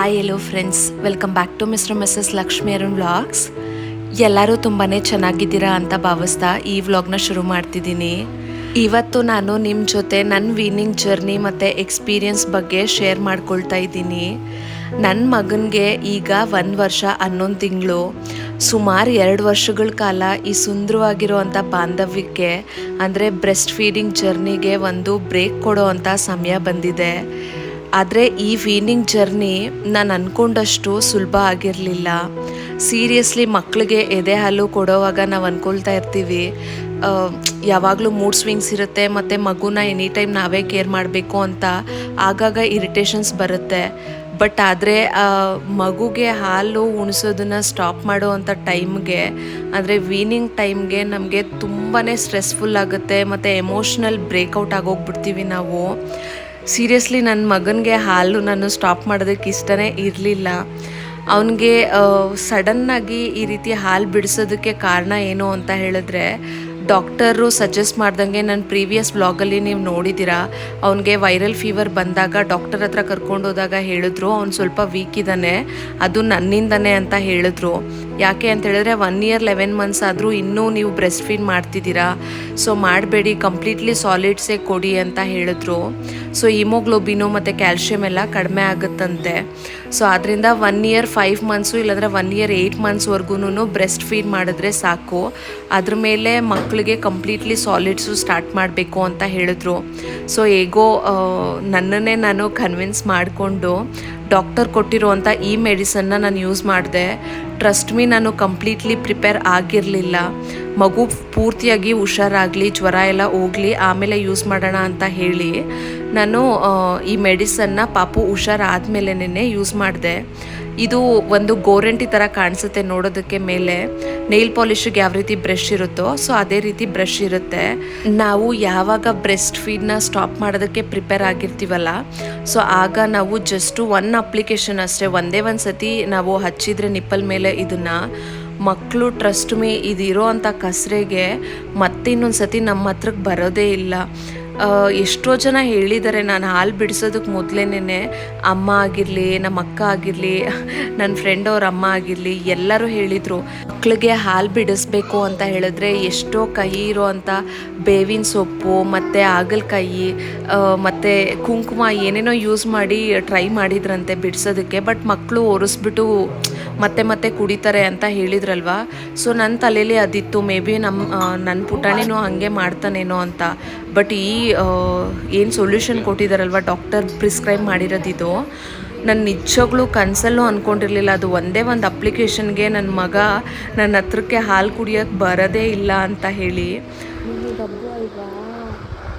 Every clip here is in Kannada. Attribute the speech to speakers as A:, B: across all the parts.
A: Hi hello friends, welcome back to Mr Mrs Lakshmi Arun vlogs. ಎಲ್ಲರೂ ತುಂಬಾ ಚೆನ್ನಾಗಿದ್ದೀರಾ ಅಂತ ಭಾವಿಸ್ತಾ ಈ ವ್ಲಾಗ್ನ ಶುರು ಮಾಡ್ತಿದ್ದೀನಿ. ಇವತ್ತು ನಾನು ನಿಮ್ಮ ಜೊತೆ ನನ್ನ ವೀನಿಂಗ್ ಜರ್ನಿ ಮತ್ತು ಎಕ್ಸ್ಪೀರಿಯನ್ಸ್ ಬಗ್ಗೆ ಶೇರ್ ಮಾಡ್ಕೊಳ್ತಾ ಇದ್ದೀನಿ. ನನ್ನ ಮಗನಿಗೆ ಈಗ 1 ವರ್ಷ 11 ತಿಂಗಳು. ಸುಮಾರು 2 ವರ್ಷಗಳ ಕಾಲ ಈ ಸುಂದರವಾಗಿರುವಂಥ ಬಾಂಧವ್ಯಕ್ಕೆ ಅಂದರೆ ಬ್ರೆಸ್ಟ್ ಫೀಡಿಂಗ್ ಜರ್ನಿಗೆ ಒಂದು ಬ್ರೇಕ್ ಕೊಡೋ ಅಂಥ ಸಮಯ ಬಂದಿದೆ. ಆದರೆ ಈ ವೀನಿಂಗ್ ಜರ್ನಿ ನಾನು ಅಂದ್ಕೊಂಡಷ್ಟು ಸುಲಭ ಆಗಿರಲಿಲ್ಲ. ಸೀರಿಯಸ್ಲಿ ಮಕ್ಕಳಿಗೆ ಎದೆ ಹಾಲು ಕೊಡೋವಾಗ ನಾವು ಅಂದ್ಕೊಳ್ತಾ ಇರ್ತೀವಿ ಯಾವಾಗಲೂ ಮೂಡ್ ಸ್ವಿಂಗ್ಸ್ ಇರುತ್ತೆ ಮತ್ತು ಮಗುನ ಎನಿ ಟೈಮ್ ನಾವೇ ಕೇರ್ ಮಾಡಬೇಕು ಅಂತ ಆಗಾಗ ಇರಿಟೇಷನ್ಸ್ ಬರುತ್ತೆ. ಬಟ್ ಆದರೆ ಮಗುಗೆ ಹಾಲು ಉಣಿಸೋದನ್ನು ಸ್ಟಾಪ್ ಮಾಡೋ ಅಂಥ ಟೈಮ್ಗೆ ಅಂದರೆ ವೀನಿಂಗ್ ಟೈಮ್ಗೆ ನಮಗೆ ತುಂಬಾ ಸ್ಟ್ರೆಸ್ಫುಲ್ ಆಗುತ್ತೆ ಮತ್ತು ಎಮೋಷ್ನಲ್ ಬ್ರೇಕೌಟ್ ಆಗೋಗ್ಬಿಡ್ತೀವಿ ನಾವು. ಸೀರಿಯಸ್ಲಿ ನನ್ನ ಮಗನಿಗೆ ಹಾಲು ನಾನು ಸ್ಟಾಪ್ ಮಾಡೋದಕ್ಕೆ ಇಷ್ಟನೇ ಇರಲಿಲ್ಲ. ಅವನಿಗೆ ಸಡನ್ನಾಗಿ ಈ ರೀತಿ ಹಾಲು ಬಿಡಿಸೋದಕ್ಕೆ ಕಾರಣ ಏನು ಅಂತ ಹೇಳಿದ್ರೆ, ಡಾಕ್ಟರು ಸಜೆಸ್ಟ್ ಮಾಡ್ದಂಗೆ ನನ್ನ ಪ್ರೀವಿಯಸ್ ವ್ಲಾಗಲ್ಲಿ ನೀವು ನೋಡಿದ್ದೀರಾ, ಅವನಿಗೆ ವೈರಲ್ ಫೀವರ್ ಬಂದಾಗ ಡಾಕ್ಟರ್ ಹತ್ರ ಕರ್ಕೊಂಡೋದಾಗ ಹೇಳಿದ್ರು ಅವ್ನು ಸ್ವಲ್ಪ ವೀಕ್ ಇದ್ದಾನೆ, ಅದು ನನ್ನಿಂದನೇ ಅಂತ ಹೇಳಿದ್ರು. ಯಾಕೆ ಅಂತ ಹೇಳಿದ್ರೆ 1 year 11 months ಆದರೂ ಇನ್ನೂ ನೀವು ಬ್ರೆಸ್ಟ್ ಫೀಡ್ ಮಾಡ್ತಿದ್ದೀರಾ, ಸೊ ಮಾಡಬೇಡಿ, ಕಂಪ್ಲೀಟ್ಲಿ ಸಾಲಿಡ್ಸೇ ಕೊಡಿ ಅಂತ ಹೇಳಿದ್ರು. ಸೊ ಹಿಮೋಗ್ಲೋಬಿನು ಮತ್ತು ಕ್ಯಾಲ್ಶಿಯಮ್ ಎಲ್ಲ ಕಡಿಮೆ ಆಗುತ್ತಂತೆ. ಸೊ ಅದರಿಂದ 1 year 5 months ಇಲ್ಲಾಂದರೆ 1 year 8 monthsವರೆಗೂ ಬ್ರೆಸ್ಟ್ ಫೀಡ್ ಮಾಡಿದ್ರೆ ಸಾಕು, ಅದ್ರ ಮೇಲೆ ಮಕ್ಕಳಿಗೆ ಕಂಪ್ಲೀಟ್ಲಿ ಸಾಲಿಡ್ಸು ಸ್ಟಾರ್ಟ್ ಮಾಡಬೇಕು ಅಂತ ಹೇಳಿದ್ರು. ಸೊ ಹೇಗೋ ನನ್ನನ್ನೇ ನಾನು ಕನ್ವಿನ್ಸ್ ಮಾಡಿಕೊಂಡು ಡಾಕ್ಟರ್ ಕೊಟ್ಟಿರುವಂಥ ಈ ಮೆಡಿಸನ್ನ ನಾನು ಯೂಸ್ ಮಾಡಿದೆ. ಟ್ರಸ್ಟ್ ಮೀ, ನಾನು ಕಂಪ್ಲೀಟ್ಲಿ ಪ್ರಿಪೇರ್ ಆಗಿರಲಿಲ್ಲ. ಮಗು ಪೂರ್ತಿಯಾಗಿ ಹುಷಾರಾಗಲಿ, ಜ್ವರ ಎಲ್ಲ ಹೋಗಲಿ, ಆಮೇಲೆ ಯೂಸ್ ಮಾಡೋಣ ಅಂತ ಹೇಳಿ ನಾನು ಈ ಮೆಡಿಸನ್ನ ಪಾಪು ಹುಷಾರಾದ್ಮೇಲೆ ಯೂಸ್ ಮಾಡಿದೆ. ಇದು ಒಂದು ಗೋರಂಟಿ ಥರ ಕಾಣಿಸುತ್ತೆ ನೋಡೋದಕ್ಕೆ ಮೇಲೆ. ನೇಲ್ ಪಾಲಿಶಿಗೆ ಯಾವ ರೀತಿ ಬ್ರಷ್ ಇರುತ್ತೋ ಸೊ ಅದೇ ರೀತಿ ಬ್ರಷ್ ಇರುತ್ತೆ. ನಾವು ಯಾವಾಗ ಬ್ರೆಸ್ಟ್ ಫೀಡ್ನ ಸ್ಟಾಪ್ ಮಾಡೋದಕ್ಕೆ ಪ್ರಿಪೇರ್ ಆಗಿರ್ತೀವಲ್ಲ, ಸೊ ಆಗ ನಾವು ಜಸ್ಟು 1 ಅಪ್ಲಿಕೇಶನ್ ಅಷ್ಟೇ, ಒಂದೇ ಒಂದು ಸತಿ ನಾವು ಹಚ್ಚಿದ್ರೆ ನಿಪ್ಪಲ್ ಮೇಲೆ ಇದನ್ನು, ಮಕ್ಕಳು ಟ್ರಸ್ಟ್ ಮೀ ಇದಿರೋ ಅಂಥ ಕಸರೆಗೆ ಮತ್ತೆ ಇನ್ನೊಂದು ಸತಿ ನಮ್ಮ ಹತ್ರಕ್ಕೆ ಬರೋದೇ ಇಲ್ಲ. ಎಷ್ಟೋ ಜನ ಹೇಳಿದ್ದಾರೆ, ನಾನು ಹಾಲು ಬಿಡಿಸೋದಕ್ಕೆ ಮೊದಲೇನೆ ಅಮ್ಮ ಆಗಿರಲಿ, ನಮ್ಮ ಅಕ್ಕ ಆಗಿರಲಿ, ನನ್ನ ಫ್ರೆಂಡ್ ಅವ್ರ ಅಮ್ಮ ಆಗಿರಲಿ, ಎಲ್ಲರೂ ಹೇಳಿದರು ಮಕ್ಕಳಿಗೆ ಹಾಲು ಬಿಡಿಸ್ಬೇಕು ಅಂತ ಹೇಳಿದ್ರೆ ಎಷ್ಟೋ ಕಹಿ ಇರೋ ಅಂಥ ಬೇವಿನ ಸೊಪ್ಪು ಮತ್ತು ಹಾಗಲಕಾಯಿ ಮತ್ತು ಕುಂಕುಮ ಏನೇನೋ ಯೂಸ್ ಮಾಡಿ ಟ್ರೈ ಮಾಡಿದ್ರಂತೆ ಬಿಡಿಸೋದಕ್ಕೆ. ಬಟ್ ಮಕ್ಕಳು ಒರೆಸ್ಬಿಟ್ಟು ಮತ್ತೆ ಕುಡಿತಾರೆ ಅಂತ ಹೇಳಿದ್ರಲ್ವ. ಸೊ ನನ್ನ ತಲೆಯಲ್ಲಿ ಅದಿತ್ತು, ಮೇ ಬಿ ನನ್ನ ಪುಟಾಣಿನೂ ಹಾಗೆ ಮಾಡ್ತಾನೇನೋ ಅಂತ. ಬಟ್ ಈ ಏನು ಸೊಲ್ಯೂಷನ್ ಕೊಟ್ಟಿದ್ದಾರಲ್ವ ಡಾಕ್ಟರ್ ಪ್ರಿಸ್ಕ್ರೈಬ್ ಮಾಡಿರೋದಿದು, ನಾನು ನಿಜವಾಗ್ಲೂ ಕನಸಲ್ಲೂ ಅಂದ್ಕೊಂಡಿರಲಿಲ್ಲ. ಅದು ಒಂದೇ ಒಂದು ಅಪ್ಲಿಕೇಶನ್ಗೆ ನನ್ನ ಮಗ ನನ್ನ ಹತ್ರಕ್ಕೆ ಹಾಲು ಕುಡಿಯೋಕ್ಕೆ ಬರೋದೇ ಇಲ್ಲ ಅಂತ ಹೇಳಿ.
B: ಡಬ್ಬು ಅಲ್ವಾ,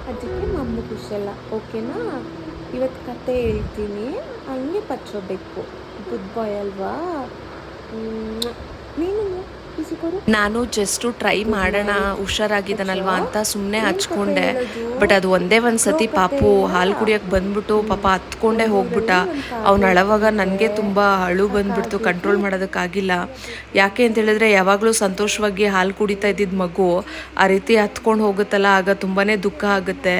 B: ಅದಕ್ಕೆ ಮಮ್ಮು ಖುಷಿಯಲ್ಲ. ಓಕೆನಾ, ಇವತ್ತು ಕತೆ ಹೇಳ್ತೀನಿ, ಹಂಗೆ ಪಚ್ಚೋಬೇಕು. ಗುಡ್ ಬಾಯ್ ಅಲ್ವಾ ನೀನು?
A: ನಾನು ಜಸ್ಟು ಟ್ರೈ ಮಾಡೋಣ ಹುಷಾರಾಗಿದ್ದಾನಲ್ವಾ ಅಂತ ಸುಮ್ಮನೆ ಹಚ್ಕೊಂಡೆ. ಬಟ್ ಅದು ಒಂದೇ ಒಂದು ಸತಿ ಪಾಪು ಹಾಲು ಕುಡಿಯೋಕ್ಕೆ ಬಂದ್ಬಿಟ್ಟು ಪಾಪ ಹತ್ಕೊಂಡೇ ಹೋಗ್ಬಿಟ್ಟ. ಅವ್ನು ಅಳವಾಗ ನನಗೆ ತುಂಬ ಅಳು ಬಂದ್ಬಿಡ್ತು, ಕಂಟ್ರೋಲ್ ಮಾಡೋದಕ್ಕಾಗಿಲ್ಲ. ಯಾಕೆ ಅಂತ ಹೇಳಿದ್ರೆ ಯಾವಾಗಲೂ ಸಂತೋಷವಾಗಿ ಹಾಲು ಕುಡಿತಾ ಇದ್ದಿದ್ದು ಮಗು ಆ ರೀತಿ ಹತ್ಕೊಂಡು ಹೋಗುತ್ತಲ್ಲ, ಆಗ ತುಂಬಾ ದುಃಖ ಆಗುತ್ತೆ.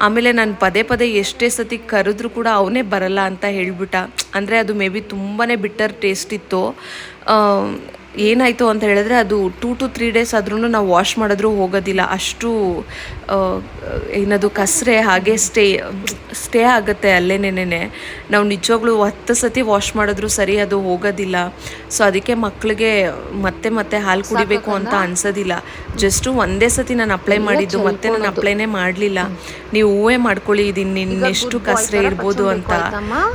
A: ಆಮೇಲೆ ನಾನು ಪದೇ ಎಷ್ಟೇ ಸತಿ ಕರೆದ್ರೂ ಕೂಡ ಅವನೇ ಬರಲ್ಲ ಅಂತ ಹೇಳ್ಬಿಟ್ಟ. ಅಂದರೆ ಅದು ಮೇ ಬಿ ತುಂಬಾ ಬಿಟ್ಟರ್ ಟೇಸ್ಟ್ ಇತ್ತು. ಏನಾಯಿತು ಅಂತ ಹೇಳಿದ್ರೆ ಅದು 2 to 3 days ಆದ್ರೂ ನಾವು ವಾಶ್ ಮಾಡಿದ್ರೂ ಹೋಗೋದಿಲ್ಲ, ಅಷ್ಟು ಏನದು ಕಸರೆ ಹಾಗೆ ಸ್ಟೇ ಆಗುತ್ತೆ ಅಲ್ಲೇನೇನೆ. ನಾವು ನಿಜವಾಗ್ಲೂ 10 ಸತಿ ವಾಶ್ ಮಾಡಿದ್ರೂ ಸರಿ ಅದು ಹೋಗೋದಿಲ್ಲ. ಸೊ ಅದಕ್ಕೆ ಮಕ್ಕಳಿಗೆ ಮತ್ತೆ ಹಾಲು ಕುಡಿಬೇಕು ಅಂತ ಅನ್ಸೋದಿಲ್ಲ. ಜಸ್ಟು ಒಂದೇ ಸತಿ ನಾನು ಅಪ್ಲೈ ಮಾಡಿದ್ದು, ಮತ್ತೆ ನಾನು ಅಪ್ಲೈನೇ ಮಾಡಲಿಲ್ಲ. ನೀವು ಊಹೆ ಮಾಡ್ಕೊಳ್ಳಿ ಇದು ಇನ್ನೆಷ್ಟು ಕಸರೆ ಇರ್ಬೋದು ಅಂತ.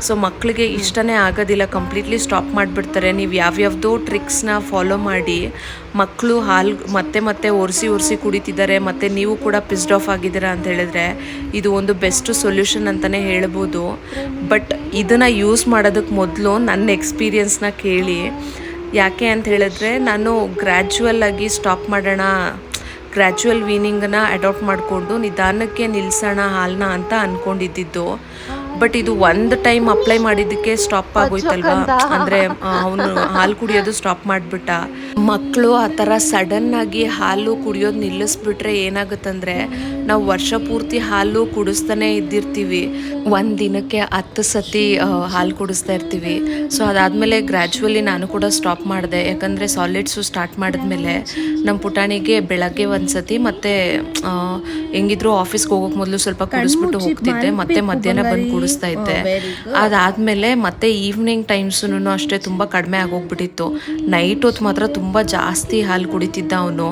A: ಸೊ ಮಕ್ಕಳಿಗೆ ಇಷ್ಟನೇ ಆಗೋದಿಲ್ಲ, ಕಂಪ್ಲೀಟ್ಲಿ ಸ್ಟಾಪ್ ಮಾಡಿಬಿಡ್ತಾರೆ. ನೀವು ಯಾವ್ಯಾವ್ದೋ ಟ್ರಿಕ್ಸ್ನ ಫಾಲೋ ಮಾಡಿ ಮಕ್ಕಳು ಹಾಲು ಮತ್ತೆ ಒರೆಸಿ ಕುಡಿತಿದ್ದಾರೆ, ಮತ್ತು ನೀವು ಕೂಡ ಪಿಸ್ಡ್ ಆಫ್ ಆಗಿದ್ದೀರಾ ಅಂತ ಹೇಳಿದ್ರೆ ಇದು ಒಂದು ಬೆಸ್ಟ್ ಸೊಲ್ಯೂಷನ್ ಅಂತಲೇ ಹೇಳ್ಬೋದು. ಬಟ್ ಇದನ್ನು ಯೂಸ್ ಮಾಡೋದಕ್ಕೆ ಮೊದಲು ನನ್ನ ಎಕ್ಸ್ಪೀರಿಯನ್ಸ್ನ ಕೇಳಿ. ಯಾಕೆ ಅಂತ ಹೇಳಿದ್ರೆ ನಾನು ಗ್ರ್ಯಾಜುವಲ್ ಆಗಿ ಸ್ಟಾಪ್ ಮಾಡೋಣ, ಗ್ರ್ಯಾಜುವಲ್ ವೀನಿಂಗನ್ನು ಅಡಾಪ್ಟ್ ಮಾಡಿಕೊಂಡು ನಿಧಾನಕ್ಕೆ ನಿಲ್ಲಿಸೋಣ ಹಾಲನ್ನ ಅಂತ ಅಂದ್ಕೊಂಡಿದ್ದು. ಬಟ್ ಇದು ಒಂದು ಟೈಮ್ ಅಪ್ಲೈ ಮಾಡಿದ್ದಕ್ಕೆ ಸ್ಟಾಪ್ ಆಗೋಯ್ತಲ್ವಾ, ಅಂದರೆ ಅವನು ಹಾಲು ಕುಡಿಯೋದು ಸ್ಟಾಪ್ ಮಾಡಿಬಿಟ್ಟ. ಮಕ್ಕಳು ಆ ಥರ ಸಡನ್ನಾಗಿ ಹಾಲು ಕುಡಿಯೋದು ನಿಲ್ಲಿಸ್ಬಿಟ್ರೆ ಏನಾಗುತ್ತಂದರೆ ನಾವು ವರ್ಷ ಪೂರ್ತಿ ಹಾಲು ಕುಡಿಸ್ತಾನೆ ಇದ್ದಿರ್ತೀವಿ. ಒಂದು ದಿನಕ್ಕೆ 10 ಸತಿ ಹಾಲು ಕುಡಿಸ್ತಾ ಇರ್ತೀವಿ. ಸೊ ಅದಾದಮೇಲೆ ಗ್ರ್ಯಾಜುವಲಿ ನಾನು ಕೂಡ ಸ್ಟಾಪ್ ಮಾಡಿದೆ. ಯಾಕಂದರೆ ಸಾಲಿಡ್ಸು ಸ್ಟಾರ್ಟ್ ಮಾಡಿದ್ಮೇಲೆ ನಮ್ಮ ಪುಟಾಣಿಗೆ ಬೆಳಗ್ಗೆ ಒಂದು ಸತಿ ಮತ್ತು ಹೆಂಗಿದ್ರು ಆಫೀಸ್ಗೆ ಹೋಗೋಕೆ ಮೊದಲು ಸ್ವಲ್ಪ ಕುಡಿಸ್ಬಿಟ್ಟು ಹೋಗ್ತಿದ್ದೆ, ಮತ್ತೆ ಮಧ್ಯಾಹ್ನ ಬಂದು ಕುಡಿಸ್ತಾ ಇದ್ದೆ. ಅದಾದಮೇಲೆ ಮತ್ತೆ ಈವ್ನಿಂಗ್ ಟೈಮ್ಸೂ ಅಷ್ಟೇ ತುಂಬ ಕಡಿಮೆ ಆಗೋಗ್ಬಿಟ್ಟಿತ್ತು. ನೈಟ್ ಹೊತ್ತು ಮಾತ್ರ ತುಂಬ ಜಾಸ್ತಿ ಹಾಲು ಕುಡಿತಿದ್ದ ಅವನು.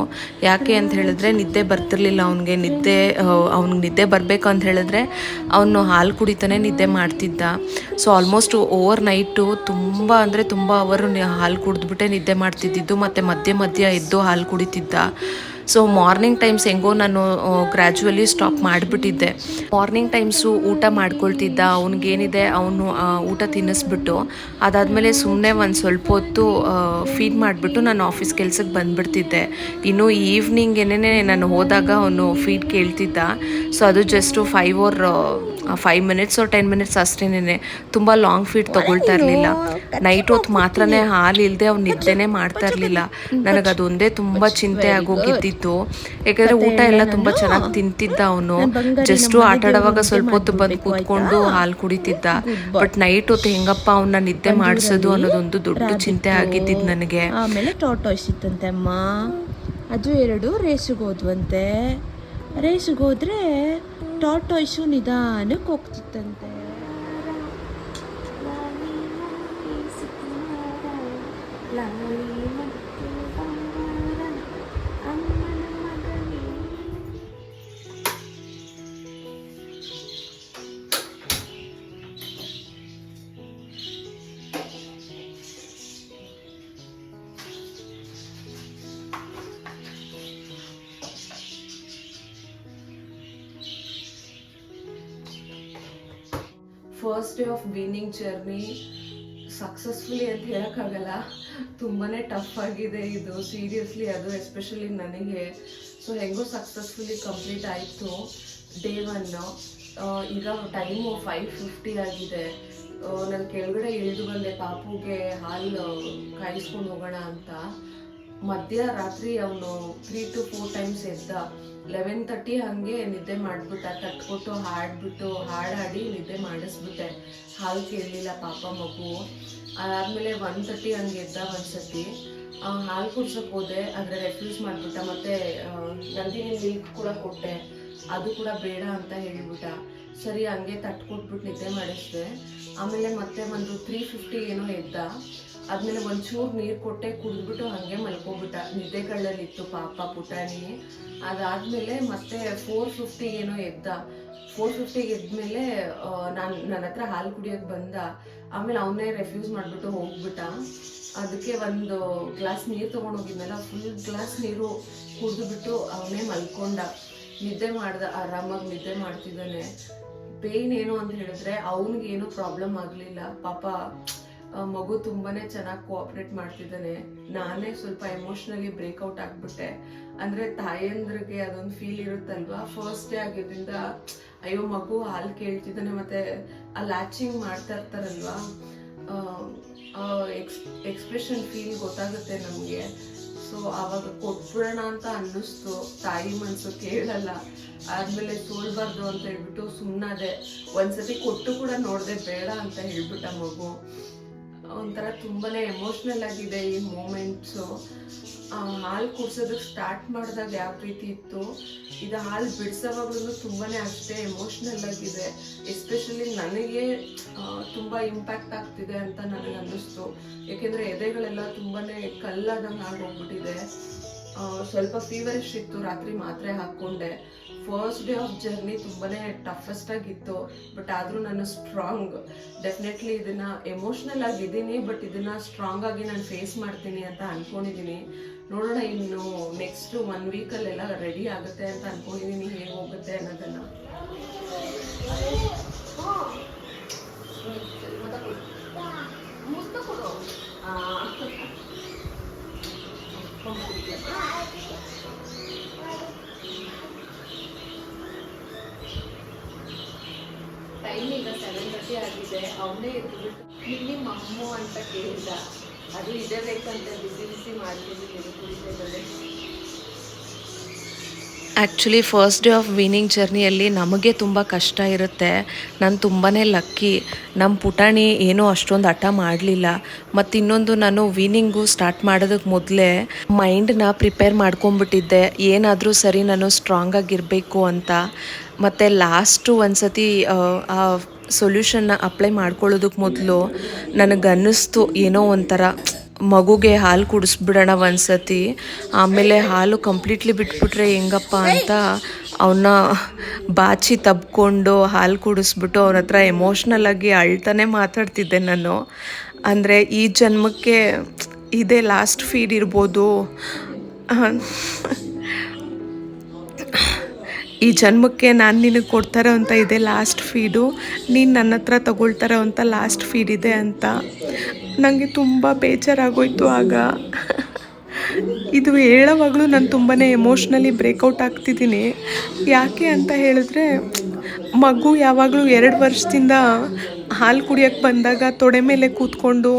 A: ಯಾಕೆ ಅಂತ ಹೇಳಿದ್ರೆ ನಿದ್ದೆ ಬರ್ತಿರ್ಲಿಲ್ಲ ಅವನಿಗೆ. ಅವ್ನಿಗೆ ನಿದ್ದೆ ಬರಬೇಕು ಅಂತ ಹೇಳಿದ್ರೆ ಅವನು ಹಾಲು ಕುಡಿತಾನೆ ನಿದ್ದೆ ಮಾಡ್ತಿದ್ದ. ಸೊ ಆಲ್ಮೋಸ್ಟ್ ಓವರ್ ನೈಟು ತುಂಬ ಅಂದರೆ ತುಂಬ ಅವರು ಹಾಲು ಕುಡಿದ್ಬಿಟ್ಟೆ ನಿದ್ದೆ ಮಾಡ್ತಿದ್ದಿದ್ದು, ಮತ್ತು ಮಧ್ಯೆ ಎದ್ದು ಹಾಲು ಕುಡಿತಿದ್ದ. ಸೊ ಮಾರ್ನಿಂಗ್ ಟೈಮ್ಸ್ ಹೆಂಗೋ ನಾನು ಗ್ರ್ಯಾಜುವಲಿ ಸ್ಟಾಪ್ ಮಾಡಿಬಿಟ್ಟಿದ್ದೆ. ಮಾರ್ನಿಂಗ್ ಟೈಮ್ಸು ಊಟ ಮಾಡ್ಕೊಳ್ತಿದ್ದ. ಅವ್ನಿಗೇನಿದೆ ಅವನು ಊಟ ತಿನ್ನಿಸ್ಬಿಟ್ಟು ಅದಾದಮೇಲೆ ಸುಮ್ಮನೆ ಒಂದು ಸ್ವಲ್ಪ ಹೊತ್ತು ಫೀಡ್ ಮಾಡಿಬಿಟ್ಟು ನಾನು ಆಫೀಸ್ ಕೆಲ್ಸಕ್ಕೆ ಬಂದುಬಿಡ್ತಿದ್ದೆ. ಇನ್ನು ಈವ್ನಿಂಗ್ ಏನೇನೆ ನಾನು ಹೋದಾಗ ಅವನು ಫೀಡ್ ಕೇಳ್ತಿದ್ದ. ಸೊ ಅದು ಜಸ್ಟು 5 ಮಿನಿಟ್ಸ್ 10 ಮಿನಿಟ್ಸ್ ಅಷ್ಟೇನೆ. ತುಂಬ ಲಾಂಗ್ ಫೀಡ್ ತೊಗೊಳ್ತಾ ಇರಲಿಲ್ಲ. ನೈಟ್ ಹೊತ್ತು ಮಾತ್ರನೇ ಹಾಲು ಇಲ್ಲದೆ ಅವ್ನು ನಿದ್ದೆನೇ ಮಾಡ್ತಾ ಇರಲಿಲ್ಲ. ನನಗದೊಂದೇ ತುಂಬ ಚಿಂತೆ ಆಗೋಗಿದ್ದಿತ್ತು. ಯಾಕಂದರೆ ಊಟ ಎಲ್ಲ ತುಂಬ ಚೆನ್ನಾಗಿ ತಿಂತಿದ್ದ ಅವನು. ಜಸ್ಟು ಆಟ ಆಡುವಾಗ ಸ್ವಲ್ಪ ಹೊತ್ತು ಬಂದು ಕೂತ್ಕೊಂಡು ಹಾಲು ಕುಡಿತಿದ್ದ. ಬಟ್ ನೈಟ್ ಹೊತ್ತು ಹೆಂಗಪ್ಪ ಅವನ್ನ ನಿದ್ದೆ ಮಾಡಿಸೋದು ಅನ್ನೋದೊಂದು ದೊಡ್ಡ ಚಿಂತೆ ಆಗಿದ್ದಿದ್ದು ನನಗೆ.
B: ಆಮೇಲೆ ಟಾಟಾಯ್ಸ್ ಇತ್ತಂತೆ ಅಮ್ಮ, ಅದು 2 ರೇಸಿಗೆ ಹೋದ್ವಂತೆ. ರೇಸಿಗೆ ಹೋದ್ರೆ ಟಾಟಾಯ್ಸು ನಿಧಾನಕ್ಕೆ ಹೋಗ್ತಿತ್ತಂತೆ.
A: First day of weaning journey successfully ಅಂತ ಹೇಳೋಕ್ಕಾಗಲ್ಲ. ತುಂಬಾ ಟಫ್ ಆಗಿದೆ ಇದು, ಸೀರಿಯಸ್ಲಿ. ಅದು ಎಸ್ಪೆಷಲಿ ನನಗೆ. ಸೊ ಹೆಂಗೋ ಸಕ್ಸಸ್ಫುಲಿ ಕಂಪ್ಲೀಟ್ ಆಯಿತು ಡೇ 1. ಈಗ ಟೈಮು 5:50 ಆಗಿದೆ. ನಾನು ಕೆಳಗಡೆ ಇಳಿದು ಬಂದೆ ಪಾಪುಗೆ ಹಾಲು ಕಾಯಿಸ್ಕೊಂಡು ಹೋಗೋಣ ಅಂತ. ಮಧ್ಯರಾತ್ರಿ ಅವನು 3 to 4 ಟೈಮ್ಸ್ ಎದ್ದ. 11:30 ಹಾಗೆ ನಿದ್ದೆ ಮಾಡಿಬಿಟ್ಟ. ತಟ್ಕೊಟ್ಟು ಹಾಡಾಡಿ ನಿದ್ದೆ ಮಾಡಿಸ್ಬಿಟ್ಟೆ. ಹಾಲು ಕೇಳಲಿಲ್ಲ ಪಾಪ ಮಗು. ಅದಾದಮೇಲೆ 1:30 ಹಂಗೆ ಎದ್ದ ಒಂದ್ಸತಿ. ಹಾಲು ಕುಡ್ಸೋಕೆ ಹೋದೆ, ಆದರೆ ರೆಫ್ಯೂಸ್ ಮಾಡಿಬಿಟ್ಟ. ಮತ್ತು ನಂದಿನಿ ಮಿಲ್ಕ್ ಕೂಡ ಕೊಟ್ಟೆ, ಅದು ಕೂಡ ಬೇಡ ಅಂತ ಹೇಳಿಬಿಟ್ಟ. ಸರಿ ಹಂಗೆ ತಟ್ಕೊಟ್ಬಿಟ್ಟು ನಿದ್ದೆ ಮಾಡಿಸ್ದೆ. ಆಮೇಲೆ ಮತ್ತೆ ಒಂದು 3:50 ಏನೋ ಎದ್ದ. ಆದಮೇಲೆ ಒಂಚೂರು ನೀರು ಕೊಟ್ಟೆ, ಕುಡಿದ್ಬಿಟ್ಟು ಹಾಗೆ ಮಲ್ಕೊಬಿಟ್ಟ. ನಿದ್ದೆ ಕಳ್ಳಲ್ಲಿತ್ತು ಪಾಪ ಪುಟಾಣಿ. ಅದಾದಮೇಲೆ ಮತ್ತೆ 4:50 ಏನೋ ಎದ್ದ. 4:50 ಎದ್ಮೇಲೆ ನನ್ನ ಹತ್ರ ಹಾಲು ಕುಡಿಯೋಕೆ ಬಂದ. ಆಮೇಲೆ ಅವನೇ ರೆಫ್ಯೂಸ್ ಮಾಡಿಬಿಟ್ಟು ಹೋಗ್ಬಿಟ್ಟ. ಅದಕ್ಕೆ ಒಂದು ಗ್ಲಾಸ್ ನೀರು ತೊಗೊಂಡೋಗಿದ್ನಲ್ಲ, ಫುಲ್ ಗ್ಲಾಸ್ ನೀರು ಕುಡಿದ್ಬಿಟ್ಟು ಅವನೇ ಮಲ್ಕೊಂಡ. ನಿದ್ದೆ ಮಾಡ್ದ, ಆರಾಮಾಗಿ ನಿದ್ದೆ ಮಾಡ್ತಿದ್ದಾನೆ. ಪೇಯ್ನ್ ಏನು ಅಂತ ಹೇಳಿದ್ರೆ ಅವನಿಗೇನು ಪ್ರಾಬ್ಲಮ್ ಆಗಲಿಲ್ಲ ಪಾಪ. ಮಗು ತುಂಬಾನೇ ಚೆನ್ನಾಗಿ ಕೋಆಪ್ರೇಟ್ ಮಾಡ್ತಿದ್ದಾನೆ. ನಾನೇ ಸ್ವಲ್ಪ ಎಮೋಷ್ನಲಿ ಬ್ರೇಕ್ಔಟ್ ಆಗ್ಬಿಟ್ಟೆ. ಅಂದ್ರೆ ತಾಯಂದ್ರಿಗೆ ಅದೊಂದು ಫೀಲ್ ಇರುತ್ತಲ್ವಾ, ಫಸ್ಟ್ ಡೇ ಆಗಿದ್ರಿಂದ ಅಯ್ಯೋ ಮಗು ಹಾಲು ಕೇಳ್ತಿದ್ದಾನೆ, ಮತ್ತೆ ಆ ಲ್ಯಾಚಿಂಗ್ ಮಾಡ್ತಾ ಇರ್ತಾರಲ್ವಾ, ಎಕ್ಸ್ಪ್ರೆಷನ್ ಫೀಲ್ ಗೊತ್ತಾಗುತ್ತೆ ನಮಗೆ. ಸೊ ಆವಾಗ ಕೊಟ್ಬಿಡೋಣ ಅಂತ ಅನ್ನಿಸ್ತು. ತಾಯಿ ಮನಸ್ಸು ಕೇಳಲ್ಲ. ಆದ್ಮೇಲೆ ಸೋಲ್ಬಾರ್ದು ಅಂತ ಹೇಳ್ಬಿಟ್ಟು ಸುಮ್ಮನಾದೆ. ಒಂದ್ಸತಿ ಕೊಟ್ಟು ಕೂಡ ನೋಡಿದೆ, ಬೇಡ ಅಂತ ಹೇಳ್ಬಿಟ್ಟ ಮಗು. ಒಂಥರ ತುಂಬಾನೇ ಎಮೋಷ್ನಲ್ ಆಗಿದೆ ಈ ಮೂಮೆಂಟ್ಸು. ಹಾಲು ಕುಡ್ಸೋದಕ್ಕೆ ಸ್ಟಾರ್ಟ್ ಮಾಡಿದಾಗ ಯಾವ ರೀತಿ ಇತ್ತು, ಇದು ಹಾಲು ಬಿಡಿಸೋವಾಗ್ಲೂ ತುಂಬಾನೇ ಅಷ್ಟೇ ಎಮೋಷ್ನಲ್ ಆಗಿದೆ. ಎಸ್ಪೆಷಲಿ ನನಗೆ ತುಂಬಾ ಇಂಪ್ಯಾಕ್ಟ್ ಆಗ್ತಿದೆ ಅಂತ ನನಗೆ ಅನ್ನಿಸ್ತು. ಯಾಕೆಂದ್ರೆ ಎದೆಗಳೆಲ್ಲ ತುಂಬಾನೇ ಕಲ್ಲಾದಂಗೆ ಆಗೋಗ್ಬಿಟ್ಟಿದೆ. ಸ್ವಲ್ಪ ಫೀವರಿಶ್ ಇತ್ತು, ರಾತ್ರಿ ಮಾತ್ರೆ ಹಾಕ್ಕೊಂಡೆ. ಫಸ್ಟ್ ಡೇ ಆಫ್ ಜರ್ನಿ ತುಂಬಾನೇ ಟಫೆಸ್ಟ್ ಆಗಿತ್ತು. ಬಟ್ ಆದ್ರೂ ನಾನು ಸ್ಟ್ರಾಂಗ್. ಡೆಫಿನೆಟ್ಲಿ ಇದನ್ನ ಎಮೋಷ್ನಲ್ ಆಗಿದ್ದೀನಿ, ಬಟ್ ಇದನ್ನ ಸ್ಟ್ರಾಂಗ್ ಆಗಿ ನಾನು ಫೇಸ್ ಮಾಡ್ತೀನಿ ಅಂತ ಅನ್ಕೊಂಡಿದ್ದೀನಿ. ನೋಡೋಣ ಇನ್ನು ನೆಕ್ಸ್ಟ್ 1 ವೀಕಲ್ಲೆಲ್ಲ ರೆಡಿ ಆಗುತ್ತೆ ಅಂತ ಅನ್ಕೊಂಡಿದ್ದೀನಿ, ಹೇಗೆ ಹೋಗುತ್ತೆ ಅನ್ನೋದನ್ನ. ಟೈಮ್ ಈಗ 7:30 ಆಗಿದೆ. ಅವನೇ ಇದ್ಬಿಟ್ಟು ಇಲ್ಲಿ ಮಮ್ಮು ಅಂತ ಕೇಳಿದ. ಅದು ಇದೇ ಬೇಕಂತೆ ಬಿಸಿ ಬಿಸಿ ಮಾಡ್ತಿದ್ದೀನಿ ಕುಡಿತೈತದೆ. Actually first day of weaning ಜರ್ನಿಯಲ್ಲಿ ನಮಗೆ ತುಂಬ ಕಷ್ಟ ಇರುತ್ತೆ. ನಾನು ತುಂಬಾ ಲಕ್ಕಿ, ನಮ್ಮ ಪುಟಾಣಿ ಏನೂ ಅಷ್ಟೊಂದು ಹಠ ಮಾಡಲಿಲ್ಲ. ಮತ್ತು ಇನ್ನೊಂದು, ನಾನು ವೀನಿಂಗು ಸ್ಟಾರ್ಟ್ ಮಾಡೋದಕ್ಕೆ ಮೊದಲೇ ಮೈಂಡನ್ನ ಪ್ರಿಪೇರ್ ಮಾಡ್ಕೊಂಬಿಟ್ಟಿದ್ದೆ, ಏನಾದರೂ ಸರಿ ನಾನು ಸ್ಟ್ರಾಂಗಾಗಿರಬೇಕು ಅಂತ. ಮತ್ತು ಲಾಸ್ಟು ಒಂದು ಸತಿ ಆ ಸೊಲ್ಯೂಷನ್ನ ಅಪ್ಲೈ ಮಾಡ್ಕೊಳ್ಳೋದಕ್ಕೆ ಮೊದಲು ನನಗನ್ನಿಸ್ತು ಏನೋ ಒಂಥರ ಮಗುಗೆ ಹಾಲು ಕುಡಿಸ್ಬಿಡೋಣ ಒಂದು ಸತಿ, ಆಮೇಲೆ ಹಾಲು ಕಂಪ್ಲೀಟ್ಲಿ ಬಿಟ್ಬಿಟ್ರೆ ಹೆಂಗಪ್ಪ ಅಂತ ಅವನ್ನ ಬಾಚಿ ತಬ್ಕೊಂಡು ಹಾಲು ಕುಡಿಸ್ಬಿಟ್ಟು ಅವನ ಹತ್ರ ಎಮೋಷ್ನಲಾಗಿ ಅಳ್ತಾನೆ ಮಾತಾಡ್ತಿದ್ದೆ ನಾನು. ಅಂದರೆ ಈ ಜನ್ಮಕ್ಕೆ ಇದೇ ಲಾಸ್ಟ್ ಫೀಡ್ ಇರ್ಬೋದು, ಈ ಜನ್ಮಕ್ಕೆ ನಾನು ನಿನಗೆ ಕೊಡ್ತಾರೋ ಅಂತ ಇದೆ ಲಾಸ್ಟ್ ಫೀಡು, ನೀನು ನನ್ನ ಹತ್ರ ತಗೊಳ್ತಾರೋ ಅಂತ ಲಾಸ್ಟ್ ಫೀಡ್ ಇದೆ ಅಂತ. ನನಗೆ ತುಂಬ ಬೇಜಾರಾಗೋಯ್ತು ಆಗ. ಇದು ಹೇಳೋವಾಗಲೂ ನಾನು ತುಂಬಾ ಎಮೋಷ್ನಲಿ ಬ್ರೇಕೌಟ್ ಆಗ್ತಿದ್ದೀನಿ. ಯಾಕೆ ಅಂತ ಹೇಳಿದ್ರೆ, ಮಗು ಯಾವಾಗಲೂ 2 ವರ್ಷದಿಂದ ಹಾಲು ಕುಡಿಯೋಕ್ಕೆ ಬಂದಾಗ ತೊಡೆ ಮೇಲೆ ಕೂತ್ಕೊಂಡು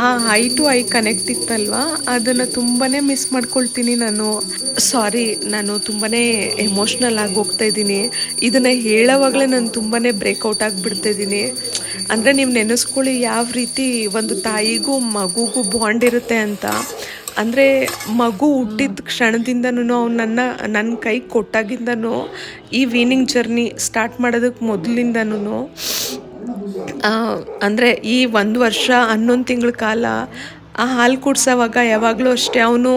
A: ಆ ಐ ಟು ಐ ಕನೆಕ್ಟ್ ಇತ್ತಲ್ವ, ಅದನ್ನು ತುಂಬಾ ಮಿಸ್ ಮಾಡ್ಕೊಳ್ತೀನಿ ನಾನು. ಸಾರಿ, ನಾನು ತುಂಬಾ ಎಮೋಷ್ನಲ್ ಆಗಿ ಹೋಗ್ತಾಯಿದ್ದೀನಿ. ಇದನ್ನು ಹೇಳೋವಾಗಲೇ ನಾನು ತುಂಬಾ ಬ್ರೇಕೌಟ್ ಆಗಿಬಿಡ್ತಾಯಿದ್ದೀನಿ. ಅಂದರೆ ನೀವು ನೆನೆಸ್ಕೊಳ್ಳಿ ಯಾವ ರೀತಿ ಒಂದು ತಾಯಿಗೂ ಮಗುಗೂ ಬಾಂಡ್ ಇರುತ್ತೆ ಅಂತ. ಅಂದರೆ ಮಗು ಹುಟ್ಟಿದ ಕ್ಷಣದಿಂದನೂ ಅವ್ನು ನನ್ನ ಕೈಗೆ ಕೊಟ್ಟಾಗಿಂದನೂ, ಈ ವೀನಿಂಗ್ ಜರ್ನಿ ಸ್ಟಾರ್ಟ್ ಮಾಡೋದಕ್ಕೆ ಮೊದಲಿಂದನೂ, ಅಂದರೆ ಈ 1 ವರ್ಷ 11 ತಿಂಗಳ ಕಾಲ ಆ ಹಾಲು ಕುಡ್ಸೋವಾಗ ಯಾವಾಗಲೂ ಅಷ್ಟೇ ಅವನು